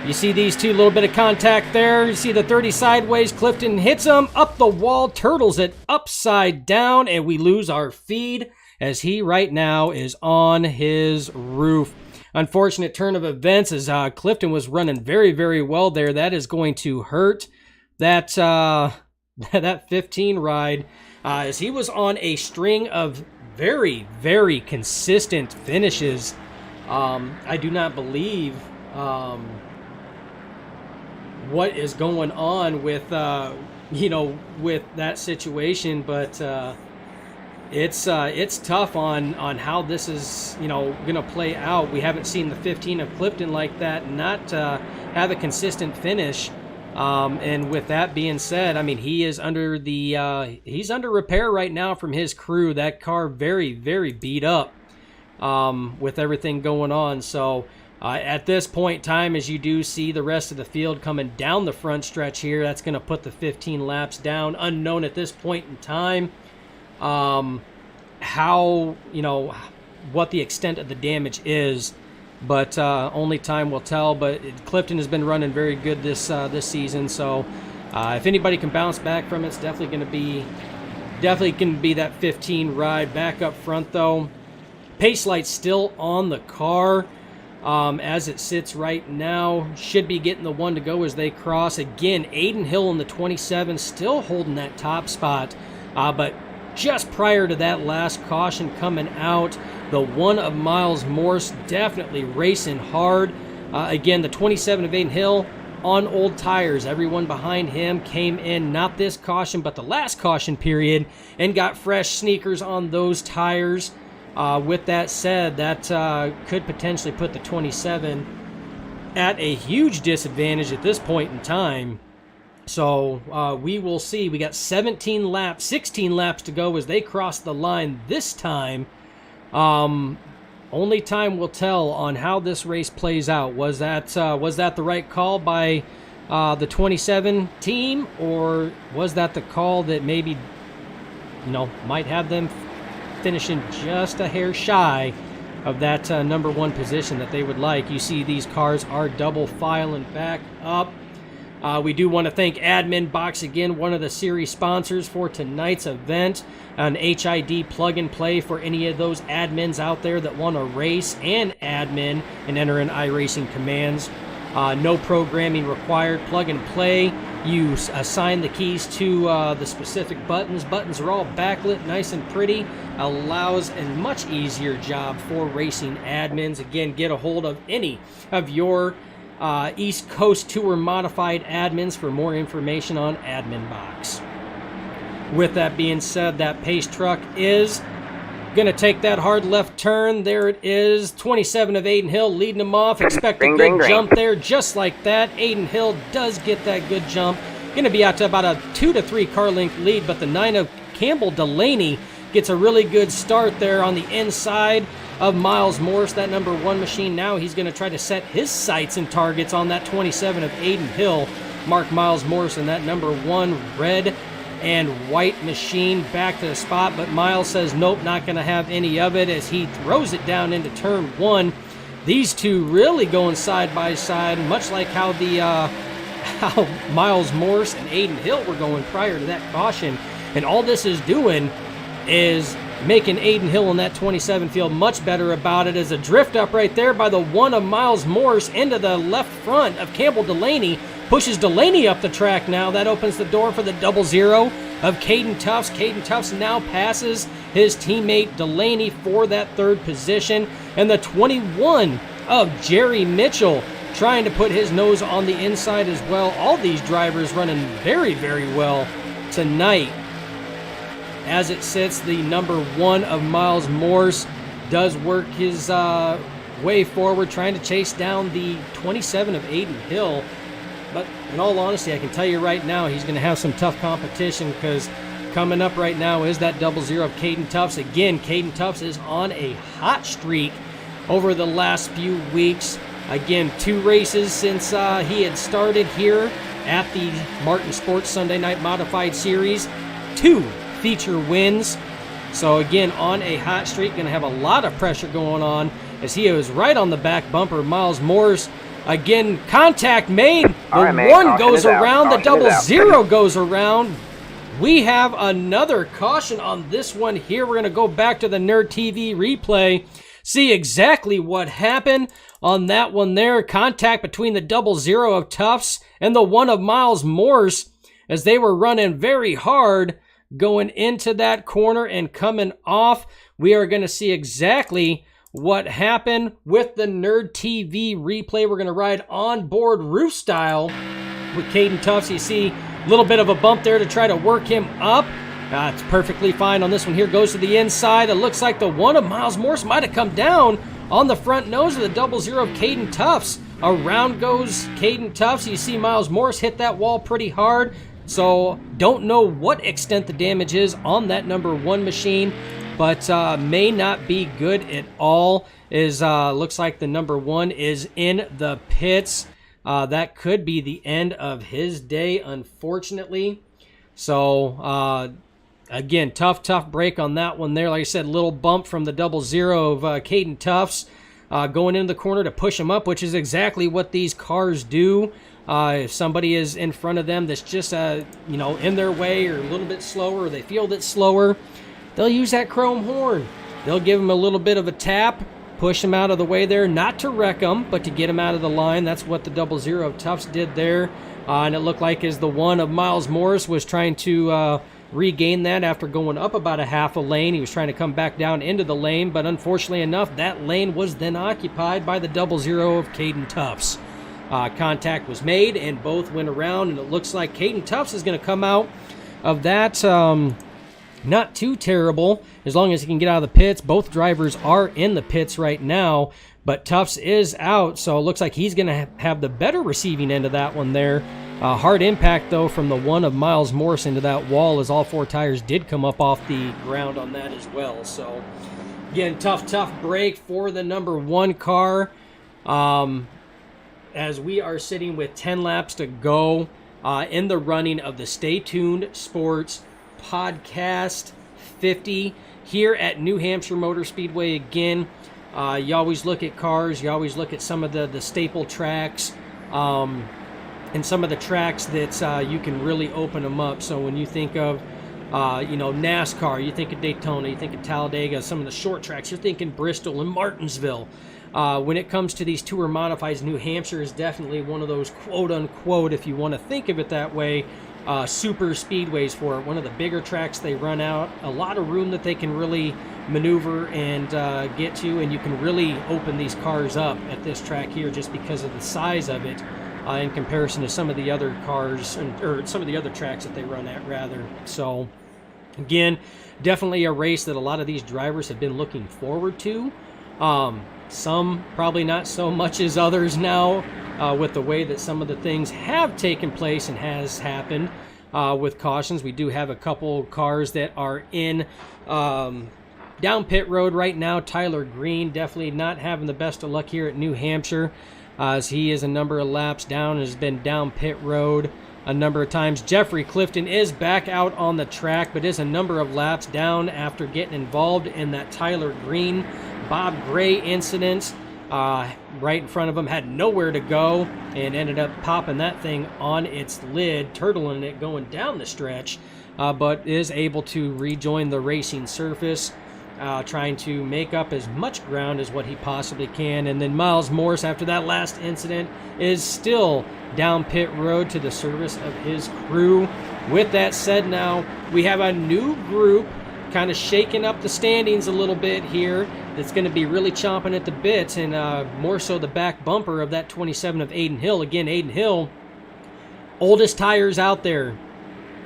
You see these two, little bit of contact there. You see the 30 sideways. Clifton hits him up the wall, turtles it upside down, and we lose our feed as he right now is on his roof. Unfortunate turn of events as Clifton was running very, very well there. That is going to hurt that that 15 ride as he was on a string of very, very consistent finishes. I do not believe what is going on with with that situation, but it's tough on how this is going to play out. We haven't seen the 15 of Clifton like that not have a consistent finish. And with that being said, I mean, he is under he's under repair right now from his crew. That car very, very beat up with everything going on. So at this point in time, as you do see the rest of the field coming down the front stretch here, that's going to put the 15 laps down. Unknown at this point in time how, what the extent of the damage is. But only time will tell. But Clifton has been running very good this season. So if anybody can bounce back from it, it's definitely going to be that 15 ride. Back up front though, pace light's still on the car as it sits right now. Should be getting the 1 to go as they cross. Again, Aiden Hill in the 27 still holding that top spot. But just prior to that last caution coming out, the 1 of Miles Morse definitely racing hard. Again, the 27 of Aiden Hill on old tires. Everyone behind him came in, not this caution, but the last caution period, and got fresh sneakers on those tires. With that said, that could potentially put the 27 at a huge disadvantage at this point in time. So we will see. We got 16 laps to go as they cross the line this time. Only time will tell on how this race plays out. Was that the right call by the 27 team, or was that the call that maybe might have them finishing just a hair shy of that number one position that they would like? You see these cars are double filing back up. We do want to thank Admin Box again, one of the series sponsors for tonight's event. An HID plug and play for any of those admins out there that want to race and admin and enter in iRacing commands. No programming required. Plug and play. You assign the keys to the specific buttons. Buttons are all backlit, nice and pretty. Allows a much easier job for racing admins. Again, get a hold of any of your East Coast Tour modified admins for more information on Admin Box. With that being said, that pace truck is going to take that hard left turn. There it is. 27 of Aiden Hill leading them off. Expect a good jump there. Just like that, Aiden Hill does get that good jump. Going to be out to about a 2 to 3 car length lead, but the 9 of Campbell Delaney gets a really good start there on the inside of Miles Morse, that number one machine. Now he's going to try to set his sights and targets on that 27 of Aiden Hill. Mark Miles Morse and that number one red and white machine back to the spot, but Miles says nope, not going to have any of it as he throws it down into turn one. These two really going side by side, much like how how Miles Morse and Aiden Hill were going prior to that caution. And all this is doing is making Aiden Hill in that 27 feel much better about it, as a drift up right there by the 1 of Miles Morse into the left front of Campbell Delaney pushes Delaney up the track now. That opens the door for the 00 of Caden Tufts. Caden Tufts now passes his teammate Delaney for that third position. And the 21 of Jerry Mitchell trying to put his nose on the inside as well. All these drivers running very, very well tonight. As it sits, the number 1 of Miles Morse does work his way forward, trying to chase down the 27 of Aiden Hill. But in all honesty, I can tell you right now, he's going to have some tough competition, because coming up right now is that 00 of Caden Tufts. Again, Caden Tufts is on a hot streak over the last few weeks. Again, 2 races since he had started here at the Martin Sports Sunday Night Modified Series. 2 feature wins. So again, on a hot streak, going to have a lot of pressure going on as he is right on the back bumper. Miles Morse, again, contact made. The 1 goes around, the 00 goes around. We have another caution on this one here. We're going to go back to the Nerd TV replay, see exactly what happened on that one there. Contact between the 00 of Tufts and the 1 of Miles Morse as they were running very hard going into that corner and coming off. We are going to see exactly what happened with the Nerd TV replay. We're going to ride on board roof style with Caden Tufts. You see a little bit of a bump there to try to work him up. It's perfectly fine on this one here. Goes to the inside. It looks like the 1 of Miles Morse might have come down on the front nose of the 00 of Caden Tufts. Around goes Caden Tufts. You see Miles Morse hit that wall pretty hard. So don't know what extent the damage is on that number 1 machine, but may not be good at all. Looks like the number 1 is in the pits. That could be the end of his day, unfortunately. So again, tough break on that one there. Like I said, little bump from the 00 of Caden Tufts going into the corner to push him up, which is exactly what these cars do. If somebody is in front of them that's just in their way or a little bit slower, or they feel that slower, they'll use that chrome horn. They'll give them a little bit of a tap, push them out of the way there, not to wreck them, but to get them out of the line. That's what the 00 of Tufts did there. And it looked like as the 1 of Miles Morse was trying to regain that after going up about a half a lane. He was trying to come back down into the lane, but unfortunately enough, that lane was then occupied by the 00 of Caden Tufts. Contact was made and both went around, and it looks like Caden Tufts is going to come out of that not too terrible as long as he can get out of the pits. Both drivers are in the pits right now, but Tufts is out, so it looks like he's going to have the better receiving end of that one there. Hard impact, though, from the one of Miles Morse into that wall, as all 4 tires did come up off the ground on that as well. So, again, tough break for the number 1 car. As we are sitting with 10 laps to go in the running of the Stay Tuned Sports Podcast 50 here at New Hampshire Motor Speedway again. You always look at cars, you always look at some of the staple tracks, and some of the tracks that you can really open them up. So when you think of NASCAR, you think of Daytona, you think of Talladega, some of the short tracks, you're thinking Bristol and Martinsville. When it comes to these tour modifieds, New Hampshire is definitely one of those quote-unquote, if you want to think of it that way, super speedways for it. One of the bigger tracks they run out, a lot of room that they can really maneuver and get to, and you can really open these cars up at this track here just because of the size of it in comparison to some of the other cars, or some of the other tracks that they run at, rather. So, again, definitely a race that a lot of these drivers have been looking forward to. Some probably not so much as others now, with the way that some of the things have taken place and has happened with cautions. We do have a couple cars that are in down pit road right now. Tyler Green definitely not having the best of luck here at New Hampshire, as he is a number of laps down, has been down pit road a number of times. Jeffrey Clifton is back out on the track, but is a number of laps down after getting involved in that Tyler Green Bob Gray incident. Right in front of him, had nowhere to go, and ended up popping that thing on its lid, turtling it going down the stretch, but is able to rejoin the racing surface, trying to make up as much ground as what he possibly can. And then Miles Morse, after that last incident, is still down pit road to the service of his crew. With that said, now we have a new group kind of shaking up the standings a little bit here, that's going to be really chomping at the bits, and more so the back bumper of that 27 of Aiden Hill. Again, Aiden Hill, oldest tires out there.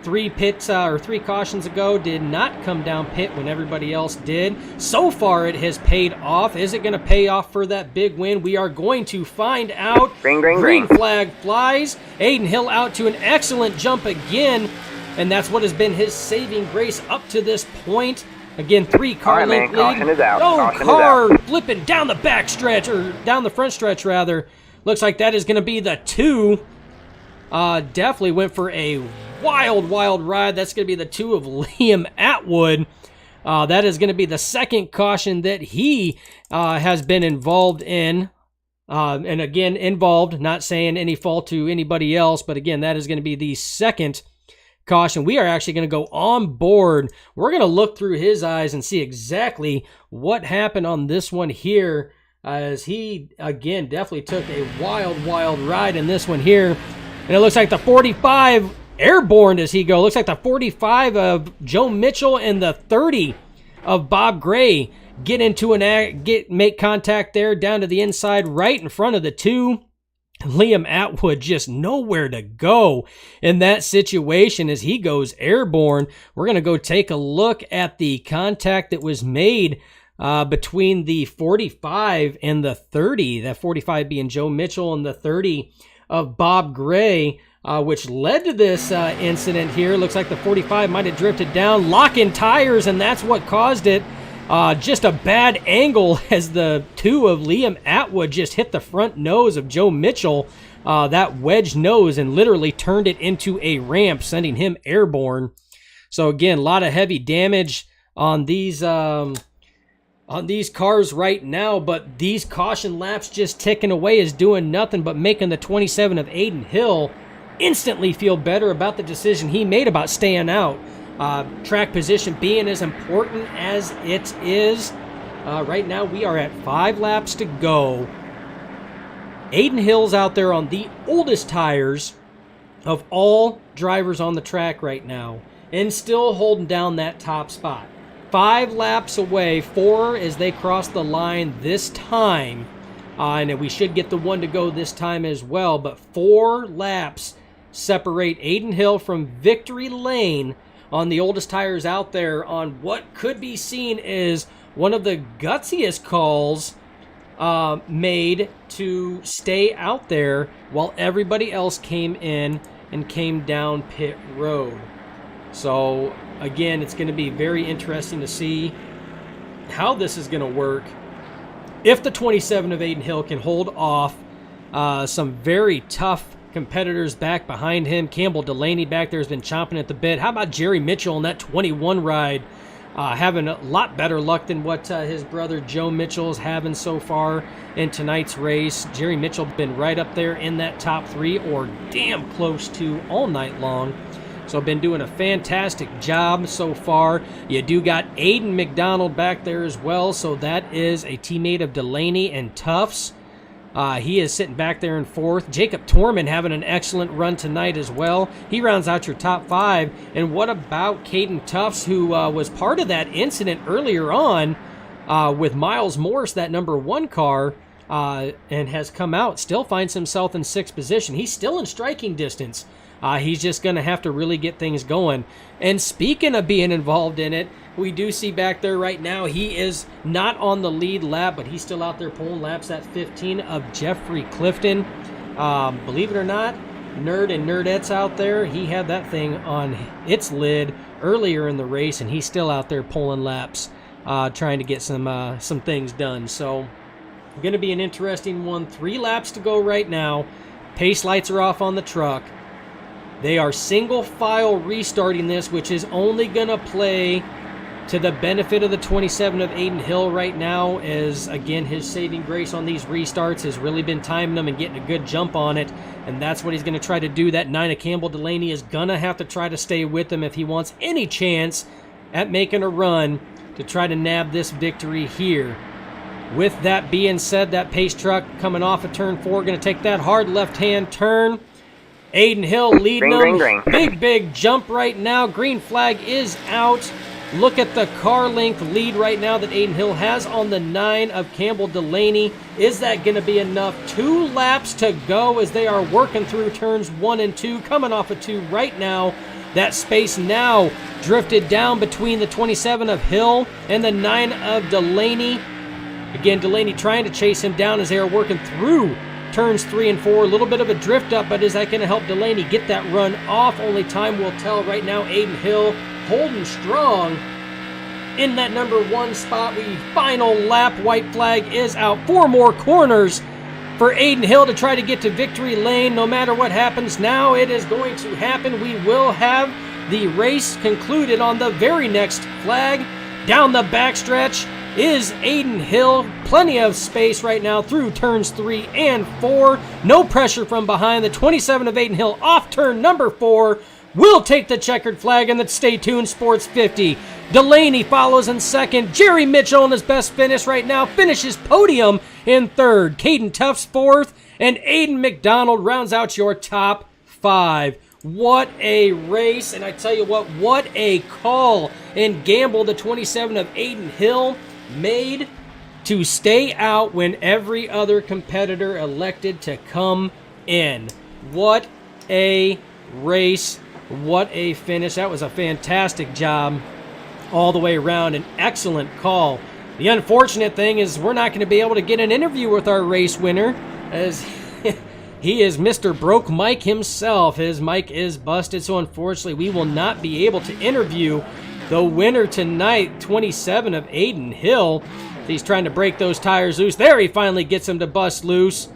3 cautions ago, did not come down pit when everybody else did. So far, it has paid off. Is it going to pay off for that big win? We are going to find out. Green flag flies. Aiden Hill out to an excellent jump again, and that's what has been his saving grace up to this point. Again, 3-car length lead. Caution is out. No Caution car flipping down the back stretch, or down the front stretch rather. Looks like that is going to be the 2. Definitely went for a wild ride. That's going to be the 2 of Liam Atwood. That is going to be the second caution that he has been involved in. And again, involved, not saying any fault to anybody else, but again, that is going to be the second caution. We are actually going to go on board. We're going to look through his eyes and see exactly what happened on this one here, as he, again, definitely took a wild ride in this one here. And it looks like the 45 airborne as he go. Looks like the 45 of Joe Mitchell and the 30 of Bob Gray make contact there down to the inside right in front of the 2. Liam Atwood just nowhere to go in that situation as he goes airborne. We're going to go take a look at the contact that was made between the 45 and the 30. That 45 being Joe Mitchell and the 30 of Bob Gray, which led to this incident here. Looks like the 45 might have drifted down, locking tires, and that's what caused it. Just a bad angle as the 2 of Liam Atwood just hit the front nose of Joe Mitchell, that wedge nose, and literally turned it into a ramp, sending him airborne. So again, a lot of heavy damage on these cars right now, but these caution laps just ticking away is doing nothing but making the 27 of Aiden Hill instantly feel better about the decision he made about staying out. Track position being as important as it is. Right now we are at 5 laps to go. Aiden Hill's out there on the oldest tires of all drivers on the track right now, and still holding down that top spot. 5 laps away, 4 as they cross the line this time. And we should get the 1 to go this time as well, but 4 laps separate Aiden Hill from victory lane on the oldest tires out there, on what could be seen as one of the gutsiest calls made to stay out there while everybody else came in and came down pit road. So again, it's going to be very interesting to see how this is going to work. If the 27 of Adin Hill can hold off some very tough competitors back behind him. Campbell Delaney back there has been chomping at the bit. How about Jerry Mitchell in that 21 ride? Having a lot better luck than what his brother Joe Mitchell is having so far in tonight's race. Jerry Mitchell been right up there in that top 3 or damn close to all night long. So been doing a fantastic job so far. You do got Aiden McDonald back there as well. So that is a teammate of Delaney and Tufts. He is sitting back there in 4th. Jacob Torman having an excellent run tonight as well. He rounds out your top 5. And what about Caden Tufts, who was part of that incident earlier on with Miles Morse, that number 1 car, and has come out, still finds himself in 6th position. He's still in striking distance. He's just going to have to really get things going. And speaking of being involved in it, we do see back there right now, he is not on the lead lap, but he's still out there pulling laps at 15 of Jeffrey Clifton. Believe it or not, Nerd and Nerdettes out there, he had that thing on its lid earlier in the race, and he's still out there pulling laps, trying to get some things done. So, going to be an interesting one. 3 laps to go right now. Pace lights are off on the truck. They are single file restarting this, which is only going to play to the benefit of the 27 of Adin Hill right now, as again his saving grace on these restarts has really been timing them and getting a good jump on it, and that's what he's going to try to do. That 9 of Campbell Delaney is going to have to try to stay with him if he wants any chance at making a run to try to nab this victory here. With that being said, that pace truck coming off of turn 4, going to take that hard left-hand turn. Adin Hill leading them. Big jump right now. Green flag is out. Look at the car length lead right now that Adin Hill has on the 9 of Campbell Delaney. Is that going to be enough? 2 laps to go as they are working through turns 1 and 2. Coming off of 2 right now. That space now drifted down between the 27 of Hill and the 9 of Delaney. Again, Delaney trying to chase him down as they are working through turns 3 and 4. A little bit of a drift up, but is that going to help Delaney get that run off? Only time will tell. Right now, Adin Hill holding strong in that number 1 spot. We final lap. White flag is out. 4 more corners for Adin Hill to try to get to victory lane. No matter what happens now, it is going to happen. We will have the race concluded on the very next flag. Down the backstretch is Adin Hill. Plenty of space right now through turns 3 and 4. No pressure from behind. The 27 of Adin Hill off turn number 4 will take the checkered flag, and the Stay Tuned Sports 50. Delaney follows in 2nd. Jerry Mitchell in his best finish right now finishes podium in 3rd. Caden Tufts 4th, and Aiden McDonald rounds out your top 5. What a race, and I tell you what a call and gamble the 27 of Adin Hill made to stay out when every other competitor elected to come in. What a race. What a finish. That was a fantastic job all the way around. An excellent call. The unfortunate thing is we're not going to be able to get an interview with our race winner, as he is Mr. Broke Mike himself. His mic is busted, so unfortunately we will not be able to interview the winner tonight, 27 of Adin Hill. He's trying to break those tires loose. There, he finally gets them to bust loose.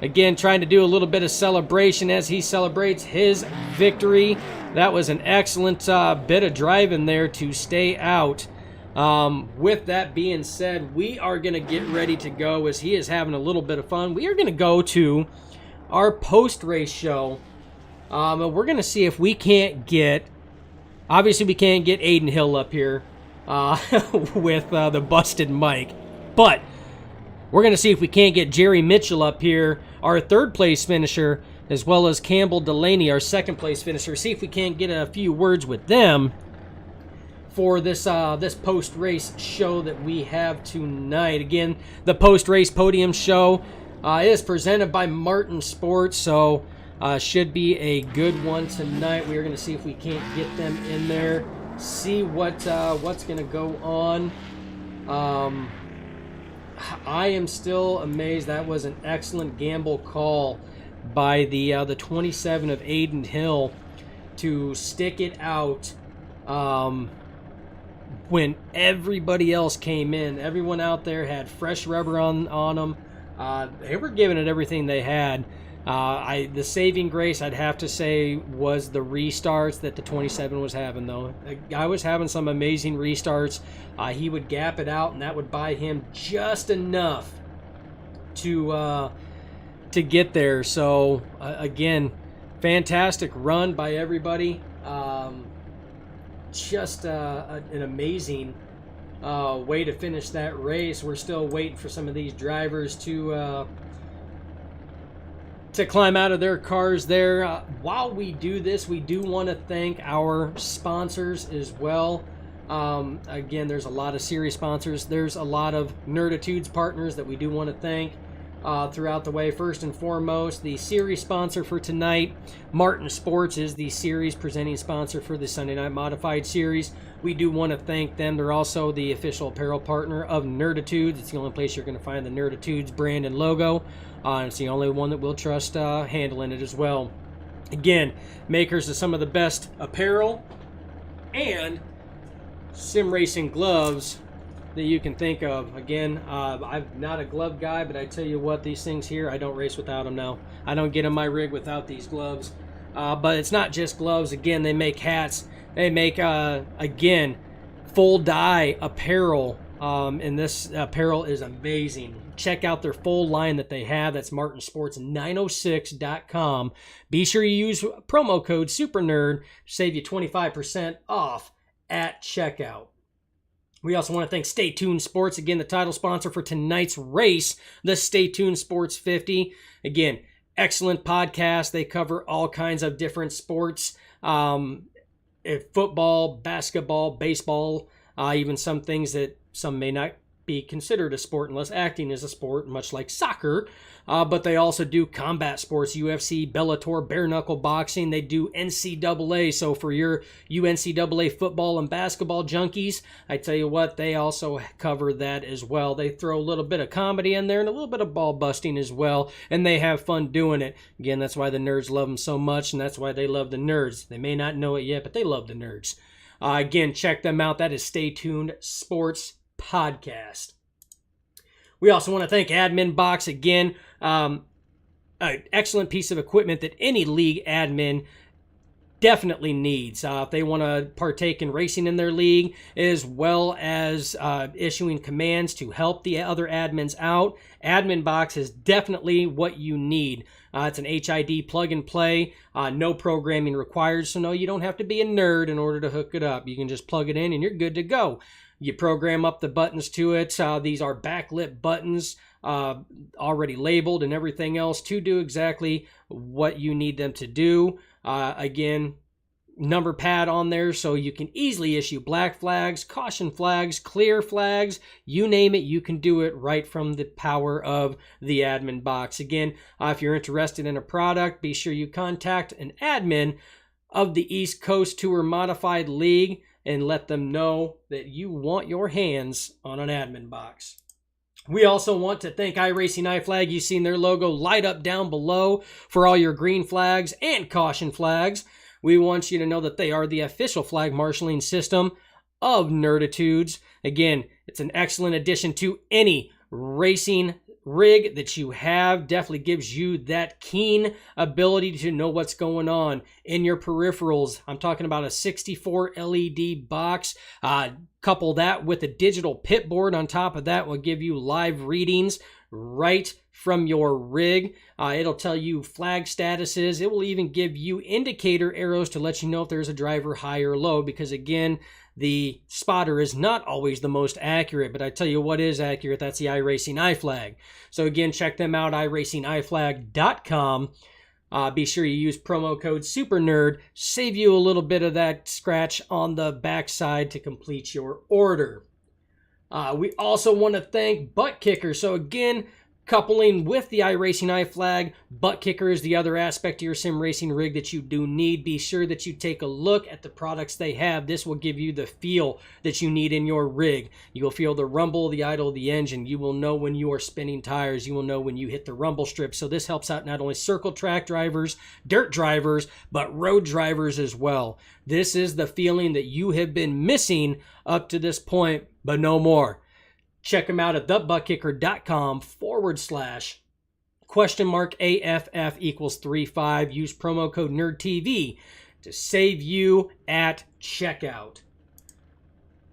Again, trying to do a little bit of celebration as he celebrates his victory. That was an excellent bit of driving there to stay out. With that being said, we are going to get ready to go as he is having a little bit of fun. We are going to go to our post-race show. And we're going to see if we can't get... Obviously, we can't get Adin Hill up here with the busted mic. But we're going to see if we can't get Jerry Mitchell up here, our 3rd place finisher, as well as Campbell Delaney, our 2nd place finisher. See if we can't get a few words with them for this this post-race show that we have tonight. Again, the post-race podium show is presented by Martin Sports, so should be a good one tonight. We are going to see if we can't get them in there, see what's going to go on. I am still amazed. That was an excellent gamble call by the 27 of Aiden Hill to stick it out when everybody else came in. Everyone out there had fresh rubber on them. They were giving it everything they had. The saving grace, I'd have to say, was the restarts that the 27 was having, though. The guy was having some amazing restarts. He would gap it out, and that would buy him just enough to get there. So, again, fantastic run by everybody. Just an amazing way to finish that race. We're still waiting for some of these drivers to climb out of their cars there. While we do this, we do want to thank our sponsors as well. Again, there's a lot of series sponsors. There's a lot of Nerditudes partners that we do want to thank throughout the way. First and foremost, the series sponsor for tonight, Martin Sports, is the series presenting sponsor for the Sunday Night Modified Series. We do want to thank them. They're also the official apparel partner of Nerditudes. It's the only place you're going to find the Nerditudes brand and logo. It's the only one that we'll trust handling it as well. Again, makers of some of the best apparel and sim racing gloves that you can think of. Again, I'm not a glove guy, but I tell you what, these things here, I don't race without them now. I don't get in my rig without these gloves. But it's not just gloves. Again, they make hats. They make, again, full dye apparel. And this apparel is amazing. Check out their full line that they have. That's martinsports906.com. Be sure you use promo code SUPERNERD to save you 25% off at checkout. We also want to thank Stay Tuned Sports, again, the title sponsor for tonight's race, the Stay Tuned Sports 50. Again, excellent podcast. They cover all kinds of different sports, football, basketball, baseball, even some things that some may not be considered a sport unless acting is a sport, much like soccer. But they also do combat sports, UFC, Bellator, bare knuckle boxing. They do NCAA. So for your NCAA football and basketball junkies, I tell you what, they also cover that as well. They throw a little bit of comedy in there and a little bit of ball busting as well, and they have fun doing it. Again, that's why the nerds love them so much, and that's why they love the nerds. They may not know it yet, but they love the nerds. Again, check them out. That is Stay Tuned Sports Podcast. We also want to thank Admin Box again. An excellent piece of equipment that any league admin definitely needs if they want to partake in racing in their league, as well as issuing commands to help the other admins out. Admin Box is definitely what you need. It's an HID plug and play, no programming required, so no, you don't have to be a nerd in order to hook it up. You can just plug it in and you're good to go. You program up the buttons to it. These are backlit buttons, already labeled and everything else to do exactly what you need them to do. Again, number pad on there so you can easily issue black flags, caution flags, clear flags, you name it, you can do it right from the power of the Admin Box. Again, if you're interested in a product, be sure you contact an admin of the East Coast Tour Modified League and let them know that you want your hands on an Admin Box. We also want to thank iRacing iFlag. You've seen their logo light up down below for all your green flags and caution flags. We want you to know that they are the official flag marshaling system of Nerditudes. Again, it's an excellent addition to any racing rig that you have. Definitely gives you that keen ability to know what's going on in your peripherals. I'm talking about a 64 LED box. Couple that with a digital pit board on top of that will give you live readings right from your rig. It'll tell you flag statuses. It will even give you indicator arrows to let you know if there's a driver high or low, because again, the spotter is not always the most accurate, but I tell you what is accurate, that's the iRacing iFlag. So again, check them out, iRacingIFlag.com. Be sure you use promo code SUPERNERD, save you a little bit of that scratch on the backside to complete your order. We also want to thank Butt Kicker. So again, Coupling with the iRacing iFlag, butt kicker is the other aspect of your sim racing rig that you do need. Be sure that you take a look at the products they have. This will give you the feel that you need in your rig. You will feel the rumble, the idle of the engine. You will know when you are spinning tires. You will know when you hit the rumble strip. So this helps out not only circle track drivers, dirt drivers, but road drivers as well. This is the feeling that you have been missing up to this point, but no more. Check them out at thebuttkicker.com/?AFF equals 35. Use promo code NERDTV to save you at checkout.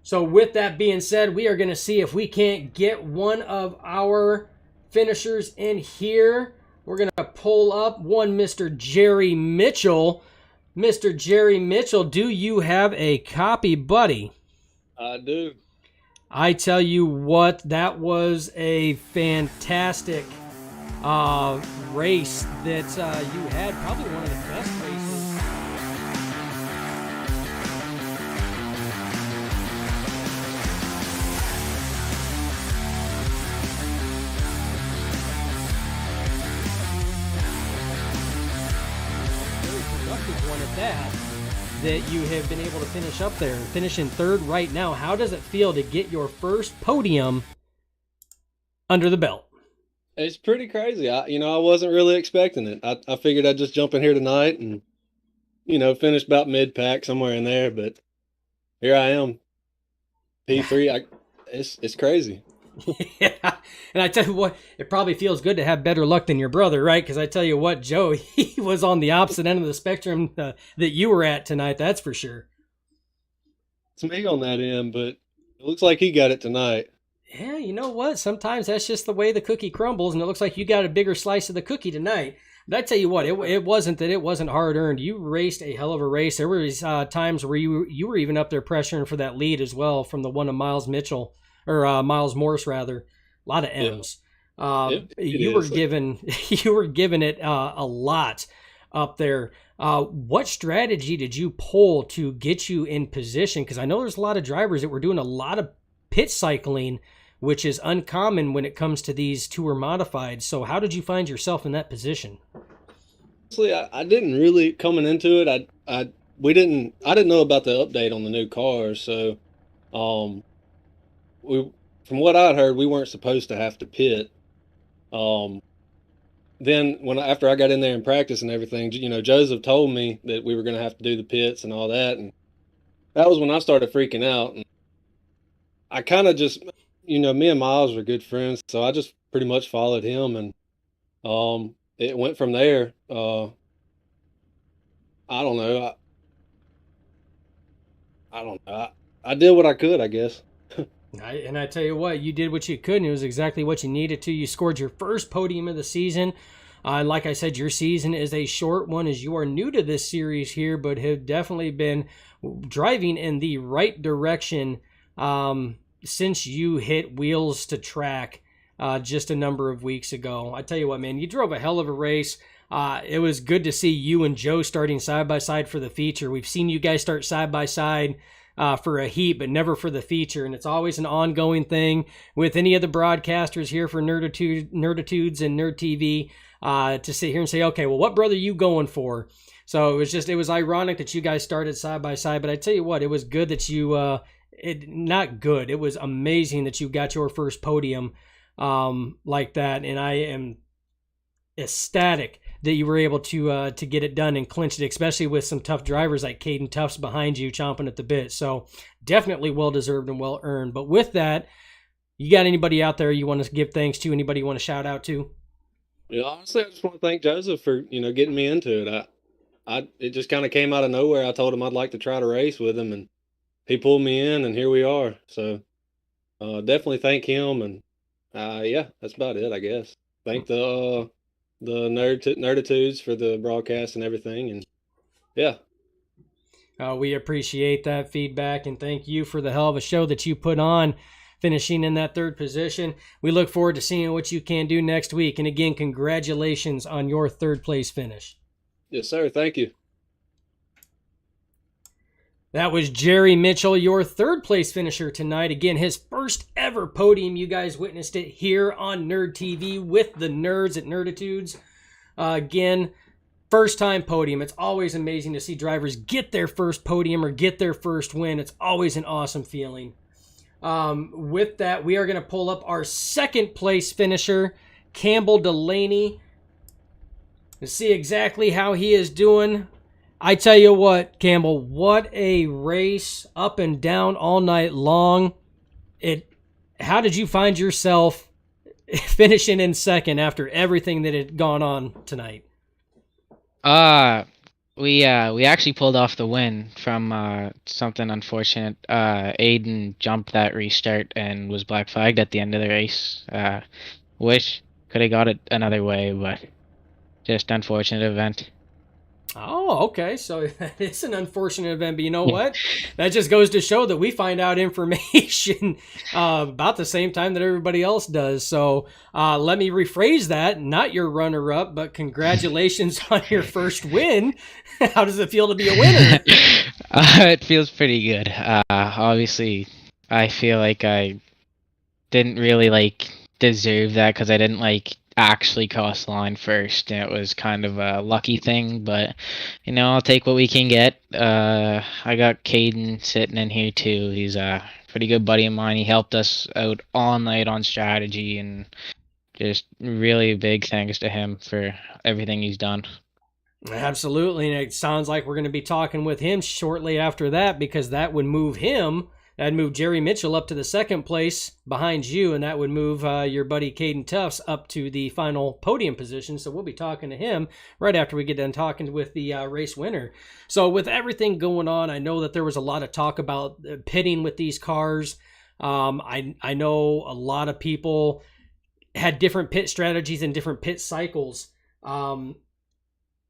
So with that being said, we are going to see if we can't get one of our finishers in here. We're going to pull up one Mr. Jerry Mitchell. Mr. Jerry Mitchell, do you have a copy, buddy? I do. I tell you what, that was a fantastic race that you had. Probably one of the best races. Very productive one at that you have been able to finish up there, finishing third right now. How does it feel to get your first podium under the belt? It's pretty crazy. I wasn't really expecting it. I figured I'd just jump in here tonight and, finish about mid-pack somewhere in there. But here I am, P3. It's crazy. Yeah, and I tell you what, it probably feels good to have better luck than your brother, right? Because I tell you what, Joe, he was on the opposite end of the spectrum that you were at tonight, that's for sure. It's me on that end, but it looks like he got it tonight. Yeah, you know what? Sometimes that's just the way the cookie crumbles, and it looks like you got a bigger slice of the cookie tonight. But I tell you what, it wasn't hard-earned. You raced a hell of a race. There were times where you were even up there pressuring for that lead as well from the one of Miles Morris rather. A lot of M's. You were given it a lot up there. What strategy did you pull to get you in position? Because I know there's a lot of drivers that were doing a lot of pit cycling, which is uncommon when it comes to these tour modifieds. So how did you find yourself in that position? Honestly, I didn't really coming into it. I didn't know about the update on the new cars, so from what I'd heard, we weren't supposed to have to pit. Then after I got in there and practice and everything, Joseph told me that we were going to have to do the pits and all that, and that was when I started freaking out. And I kind of just, me and Miles were good friends, so I just pretty much followed him, and it went from there. I don't know. I don't know. I did what I could, I guess. And I tell you what, you did what you could, and it was exactly what you needed to. You scored your first podium of the season. Like I said, your season is a short one as you are new to this series here, but have definitely been driving in the right direction since you hit wheels to track just a number of weeks ago. I tell you what, man, you drove a hell of a race. It was good to see you and Joe starting side-by-side for the feature. We've seen you guys start side-by-side for a heat, but never for the feature. And it's always an ongoing thing with any of the broadcasters here for Nerditudes and Nerd TV to sit here and say, okay, well, what brother are you going for? So it was ironic that you guys started side by side, but I tell you what, it was good that you, not good, it was amazing that you got your first podium like that. And I am ecstatic that you were able to get it done and clinch it, especially with some tough drivers like Caden Tufts behind you chomping at the bit. So definitely well-deserved and well-earned. But with that, you got anybody out there you want to give thanks to? Anybody you want to shout out to? Yeah, honestly, I just want to thank Joseph for, getting me into it. It just kind of came out of nowhere. I told him I'd like to try to race with him, and he pulled me in, and here we are. So definitely thank him, and yeah, that's about it, I guess. Thank the Nerditudes for the broadcast and everything, and yeah. We appreciate that feedback, and thank you for the hell of a show that you put on, finishing in that third position. We look forward to seeing what you can do next week, and again, congratulations on your third place finish. Yes, sir. Thank you. That was Jerry Mitchell, your third place finisher tonight. Again, his first ever podium. You guys witnessed it here on Nerd TV with the nerds at Nerditudes. Again, first time podium. It's always amazing to see drivers get their first podium or get their first win. It's always an awesome feeling. With that, we are going to pull up our second place finisher, Campbell Delaney, to see exactly how he is doing. I tell you what, Campbell, what a race, up and down all night long. How did you find yourself finishing in second after everything that had gone on tonight? We actually pulled off the win from something unfortunate. Aiden jumped that restart and was black flagged at the end of the race. Wish could have got it another way, but just unfortunate event. Oh, okay. So it's an unfortunate event, but you know what? That just goes to show that we find out information about the same time that everybody else does. So let me rephrase that. Not your runner-up, but congratulations on your first win. How does it feel to be a winner? It feels pretty good. Obviously, I feel like I didn't really deserve that because I didn't actually cross the line first. It was kind of a lucky thing, but I'll take what we can get. I got Caden sitting in here too. He's a pretty good buddy of mine. He helped us out all night on strategy, and just really big thanks to him for everything he's done. Absolutely, and it sounds like we're going to be talking with him shortly after that, because that would move him. That'd move Jerry Mitchell up to the second place behind you, and that would move your buddy Caden Tufts up to the final podium position. So we'll be talking to him right after we get done talking with the race winner. So with everything going on, I know that there was a lot of talk about pitting with these cars. I know a lot of people had different pit strategies and different pit cycles. And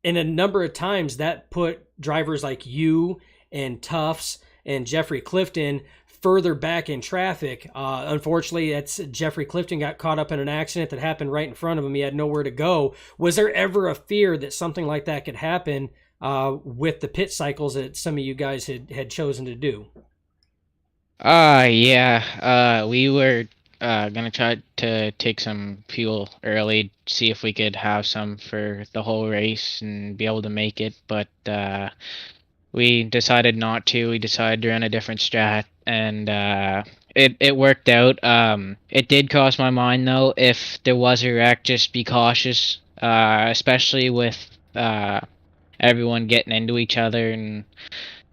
a number of times that put drivers like you and Tufts and Jeffrey Clifton further back in traffic. Unfortunately, Jeffrey Clifton got caught up in an accident that happened right in front of him. He had nowhere to go. Was there ever a fear that something like that could happen with the pit cycles that some of you guys had chosen to do? Yeah. We were gonna try to take some fuel early, see if we could have some for the whole race and be able to make it, but we decided not to. We decided to run a different strat, and it worked out. It did cross my mind though, if there was a wreck, just be cautious, especially with everyone getting into each other and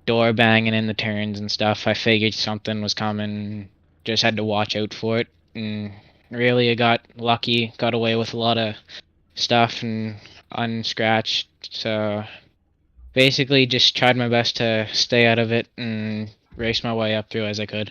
door banging in the turns and stuff. I figured something was coming, just had to watch out for it, and really I got lucky, got away with a lot of stuff and unscratched, so basically just tried my best to stay out of it and race my way up through as I could.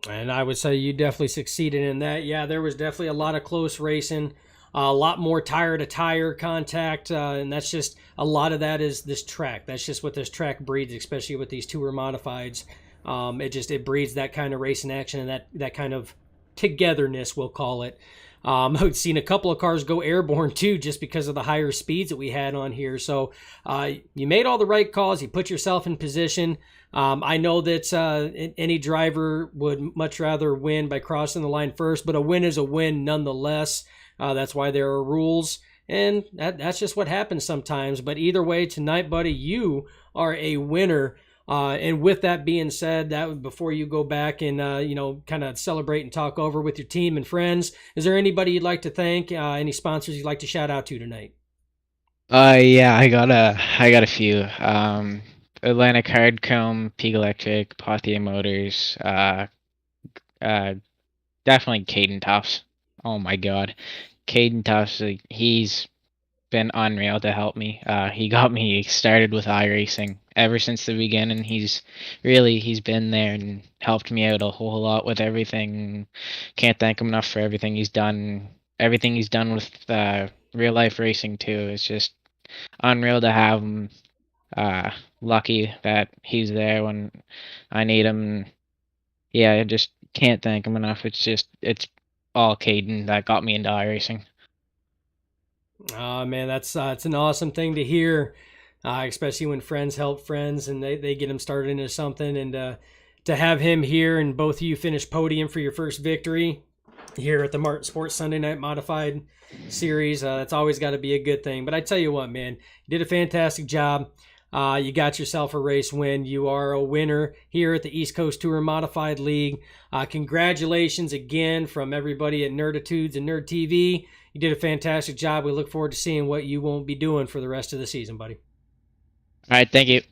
And I would say you definitely succeeded in that. Yeah, there was definitely a lot of close racing, a lot more tire-to-tire contact, and that's just, a lot of that is this track. That's just what this track breeds, especially with these tour modifieds. It breeds that kind of racing action and that kind of togetherness, we'll call it. I've seen a couple of cars go airborne too, just because of the higher speeds that we had on here. So you made all the right calls. You put yourself in position. I know that any driver would much rather win by crossing the line first, but a win is a win nonetheless. That's why there are rules, and that's just what happens sometimes. But either way, tonight, buddy, you are a winner. And with that being said, that before you go back and kind of celebrate and talk over with your team and friends, is there anybody you'd like to thank? Any sponsors you'd like to shout out to tonight? Yeah, I got a few. Atlantic Hardchrome, Peak Electric, Pothier Motors, definitely Caden Tufts. Oh my God, Caden Tufts, he's been unreal to help me. He got me started with iRacing ever since the beginning. He's been there and helped me out a whole lot with everything. Can't thank him enough for everything he's done. Everything he's done with real life racing too. It's just unreal to have him. Lucky that he's there when I need him. Yeah, I just can't thank him enough. It's all Caden that got me into iRacing. Oh man, that's it's an awesome thing to hear. especially when friends help friends and they get him started into something. And to have him here and both of you finish podium for your first victory here at the Martin Sports Sunday Night Modified Series, that's always got to be a good thing. But I tell you what, man, you did a fantastic job. You got yourself a race win. You are a winner here at the East Coast Tour Modified League. Congratulations again from everybody at Nerditudes and Nerd TV. You did a fantastic job. We look forward to seeing what you won't be doing for the rest of the season, buddy. All right, thank you.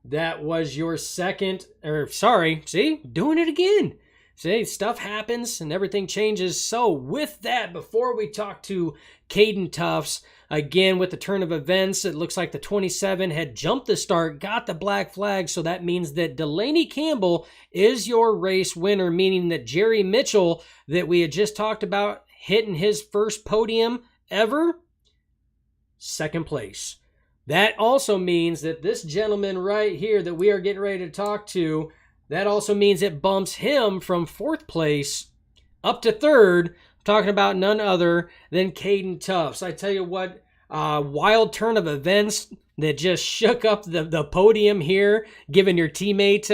That was your second, doing it again. See, stuff happens and everything changes. So with that, before we talk to Caden Tufts, again, with the turn of events, it looks like the 27 had jumped the start, got the black flag, so that means that Delaney Campbell is your race winner, meaning that Jerry Mitchell, that we had just talked about hitting his first podium ever, second place. That also means that this gentleman right here that we are getting ready to talk to, that also means it bumps him from fourth place up to third. I'm talking about none other than Caden Tufts. I tell you what, wild turn of events that just shook up the podium here, giving your teammate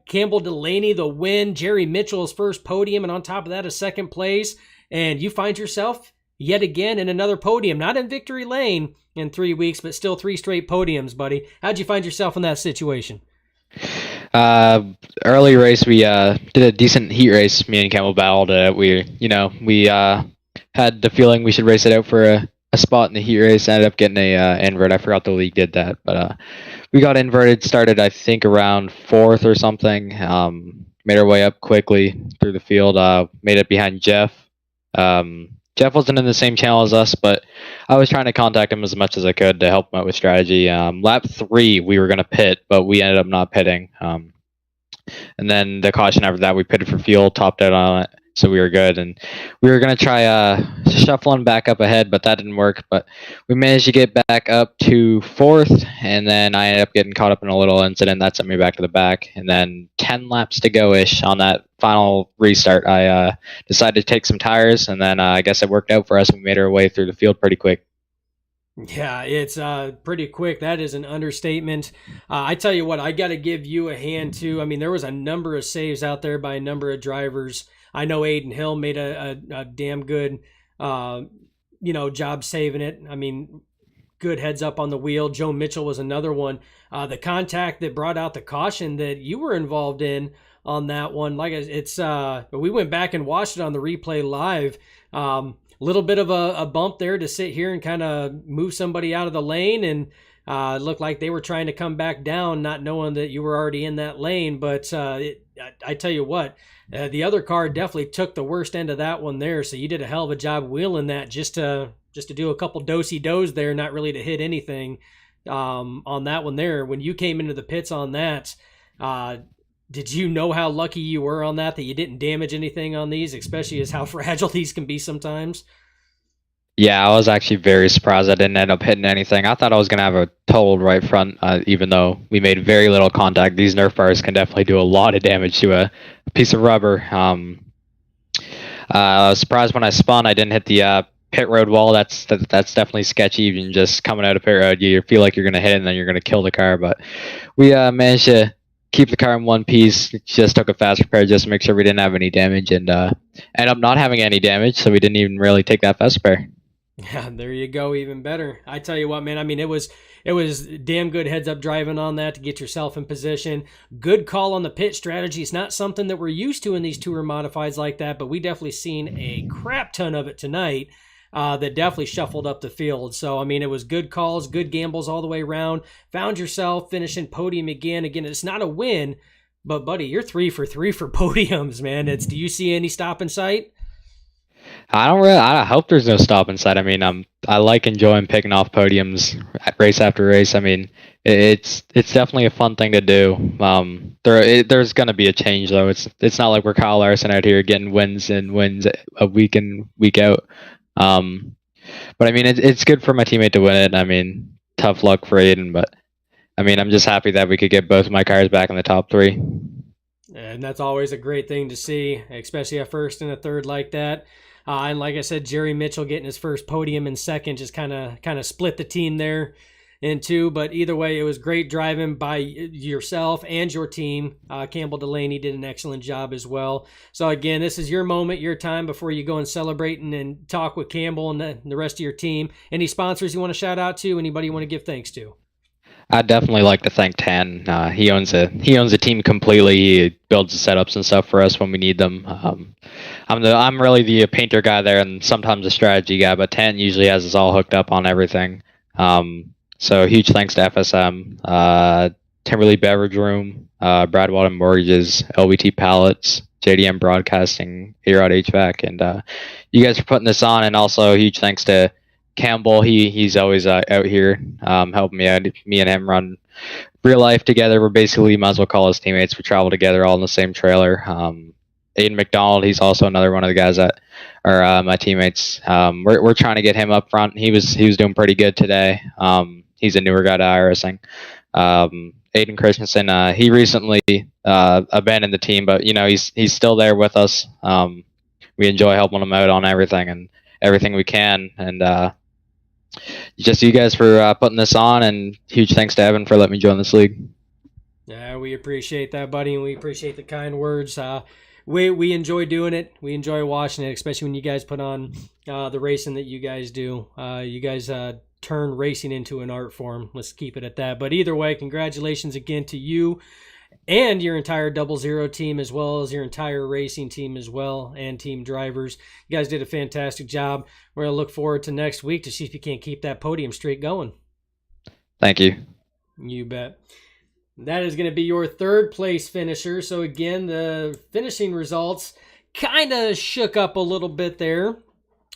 Campbell Delaney the win, Jerry Mitchell's first podium, and on top of that, a second place. And you find yourself yet again in another podium, not in victory lane in 3 weeks, but still 3 straight podiums, buddy. How'd you find yourself in that situation? Early race, we did a decent heat race. Me and Campbell battled. We had the feeling we should race it out for a spot in the heat race. Ended up getting a invert. I forgot the league did that, but we got inverted. Started, I think, around 4th or something. Made our way up quickly through the field. Made it behind Jeff. Jeff wasn't in the same channel as us, but I was trying to contact him as much as I could to help him out with strategy. Lap 3, we were going to pit, but we ended up not pitting. And then the caution after that, we pitted for fuel, topped out on it, so we were good. And we were going to try shuffling back up ahead, but that didn't work. But we managed to get back up to 4th, and then I ended up getting caught up in a little incident that sent me back to the back. And then 10 laps to go-ish on that final restart, I decided to take some tires, and then I guess it worked out for us. We made our way through the field pretty quick. Yeah, it's pretty quick. That is an understatement. I tell you what, I got to give you a hand too. I mean, there was a number of saves out there by a number of drivers. I know Aiden Hill made a damn good, job saving it. I mean, good heads up on the wheel. Joe Mitchell was another one. The contact that brought out the caution that you were involved in on that one, we went back and watched it on the replay live. Little bit of a bump there to sit here and kind of move somebody out of the lane, and it looked like they were trying to come back down, not knowing that you were already in that lane. But I tell you what, the other car definitely took the worst end of that one there. So you did a hell of a job wheeling that just to do a couple do-si-dos there, not really to hit anything on that one there. When you came into the pits on that, did you know how lucky you were on that you didn't damage anything on these, especially as how fragile these can be sometimes? Yeah, I was actually very surprised I didn't end up hitting anything. I thought I was going to have a totaled right front, even though we made very little contact. These Nerf bars can definitely do a lot of damage to a piece of rubber. I was surprised when I spun, I didn't hit the pit road wall. That's definitely sketchy. Even just coming out of pit road, you feel like you're going to hit it and then you're going to kill the car. But we managed to keep the car in one piece. Just took a fast repair just to make sure we didn't have any damage, and ended up not having any damage, so we didn't even really take that fast repair. Yeah, there you go. Even better. I tell you what, man. I mean, it was damn good heads up driving on that to get yourself in position. Good call on the pit strategy. It's not something that we're used to in these tour modifieds like that, but we definitely seen a crap ton of it tonight. That definitely shuffled up the field. So, I mean, it was good calls, good gambles all the way around. Found yourself finishing podium again. Again, it's not a win, but, buddy, you're 3 for 3 for podiums, man. Do you see any stop in sight? I hope there's no stop in sight. I mean, I like enjoying picking off podiums race after race. I mean, it's definitely a fun thing to do. There's going to be a change, though. It's not like we're Kyle Larson out here getting wins a week in, week out. But I mean, it's good for my teammate to win it. I mean, tough luck for Aiden, but I mean, I'm just happy that we could get both of my cars back in the top 3. And that's always a great thing to see, especially a first and a third like that. And like I said, Jerry Mitchell getting his first podium in second just kind of split the team there in two. But either way, it was great driving by yourself and your team. Campbell Delaney did an excellent job as well. So again, this is your moment, your time before you go and celebrate and talk with Campbell and the rest of your team. Any sponsors you want to shout out to? Anybody you want to give thanks to? I'd definitely like to thank Tan. He owns a team completely. He builds the setups and stuff for us when we need them. I'm really the painter guy there, and sometimes the strategy guy. But Tan usually has us all hooked up on everything. So huge thanks to FSM, Timberley Beverage Room, Bradwater Mortgages, LBT Pallets, JDM Broadcasting, A-Rod HVAC, and you guys for putting this on. And also huge thanks to Campbell. He's always out here helping me out. Me and him run real life together. We're basically, might as well call us teammates. We travel together all in the same trailer. Aiden McDonald, he's also another one of the guys that are my teammates. We're trying to get him up front. He was doing pretty good today. He's a newer guy to iRacing. Aiden Christensen, he recently abandoned the team, but he's still there with us. We enjoy helping him out on everything we can, and just you guys for putting this on, and huge thanks to Evan for letting me join this league. Yeah, we appreciate that, buddy, and we appreciate the kind words. We enjoy doing it. We enjoy watching it, especially when you guys put on the racing that you guys do. You guys turn racing into an art form. Let's keep it at that. But either way, congratulations again to you and your entire 00 team, as well as your entire racing team as well, and team drivers. You guys did a fantastic job. We're going to look forward to next week to see if you can't keep that podium streak going. Thank you. You bet. That is going to be your third place finisher. So again, the finishing results kind of shook up a little bit there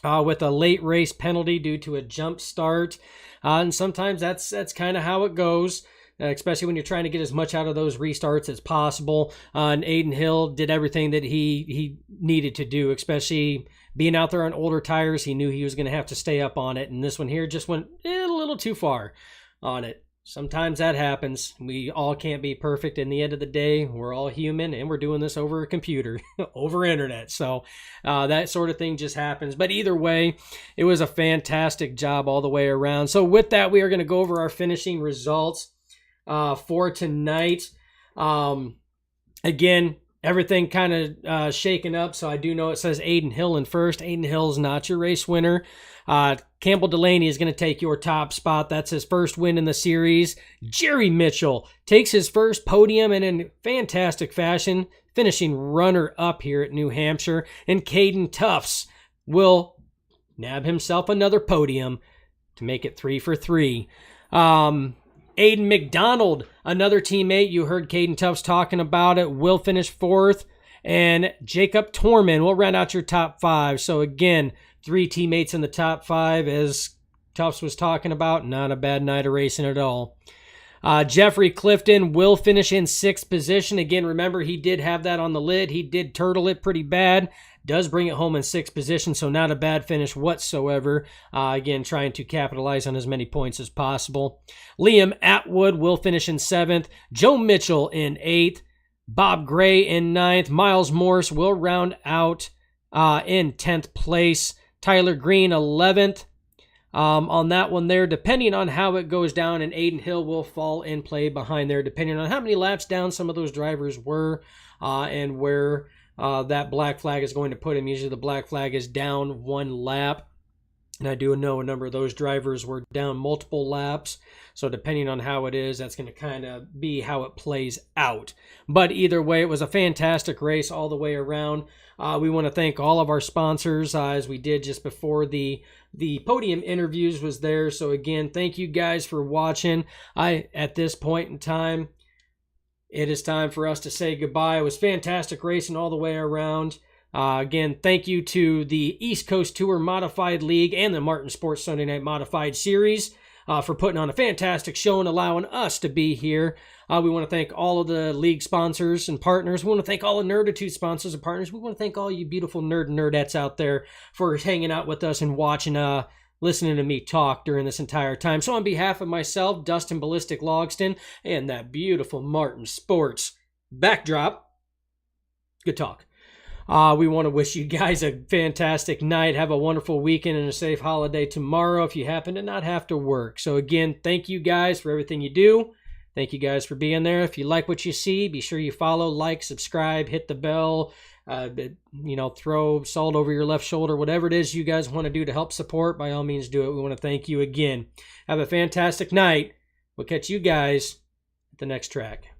with a late race penalty due to a jump start. And sometimes that's kind of how it goes. Especially when you're trying to get as much out of those restarts as possible. And Aiden Hill did everything that he needed to do, especially being out there on older tires. He knew he was going to have to stay up on it. And this one here just went a little too far on it. Sometimes that happens. We all can't be perfect. In the end of the day, we're all human, and we're doing this over a computer, over internet. So that sort of thing just happens. But either way, it was a fantastic job all the way around. So with that, we are going to go over our finishing results for tonight. Again, everything kind of shaken up. So I do know it says Aiden Hill in first. Aiden Hill's not your race winner. Campbell Delaney is going to take your top spot. That's his first win in the series. Jerry Mitchell takes his first podium and in fantastic fashion, finishing runner-up here at New Hampshire. And Caden Tufts will nab himself another podium to make it 3 for 3. Aiden McDonald, another teammate, you heard Caden Tufts talking about it, will finish 4th. And Jacob Torman will round out your top 5. So again, 3 teammates in the top 5, as Tufts was talking about. Not a bad night of racing at all. Jeffrey Clifton will finish in 6th position. Again, remember, he did have that on the lid. He did turtle it pretty bad. Does bring it home in 6th position, so not a bad finish whatsoever. Again, trying to capitalize on as many points as possible. Liam Atwood will finish in 7th. Joe Mitchell in 8th. Bob Gray in 9th. Miles Morse will round out in 10th place. Tyler Green, 11th. On that one there, depending on how it goes down, and Aiden Hill will fall in play behind there, depending on how many laps down some of those drivers were and where that black flag is going to put him. Usually the black flag is down 1 lap. And I do know a number of those drivers were down multiple laps. So depending on how it is, that's going to kind of be how it plays out. But either way, it was a fantastic race all the way around. We want to thank all of our sponsors, as we did just before the podium interviews was there. So again, thank you guys for watching. At this point in time, it is time for us to say goodbye. It was fantastic racing all the way around. Again, thank you to the East Coast Tour Modified League and the Martin Sports Sunday Night Modified Series for putting on a fantastic show and allowing us to be here. We want to thank all of the league sponsors and partners. We want to thank all the Nerditude sponsors and partners. We want to thank all you beautiful nerd and nerdettes out there for hanging out with us and watching, listening to me talk during this entire time. So on behalf of myself, Dustin Ballistic Logston, and that beautiful Martin Sports backdrop, good talk. We want to wish you guys a fantastic night. Have a wonderful weekend and a safe holiday tomorrow if you happen to not have to work. So again, thank you guys for everything you do. Thank you guys for being there. If you like what you see, be sure you follow, like, subscribe, hit the bell, throw salt over your left shoulder, whatever it is you guys want to do to help support, by all means do it. We want to thank you again. Have a fantastic night. We'll catch you guys at the next track.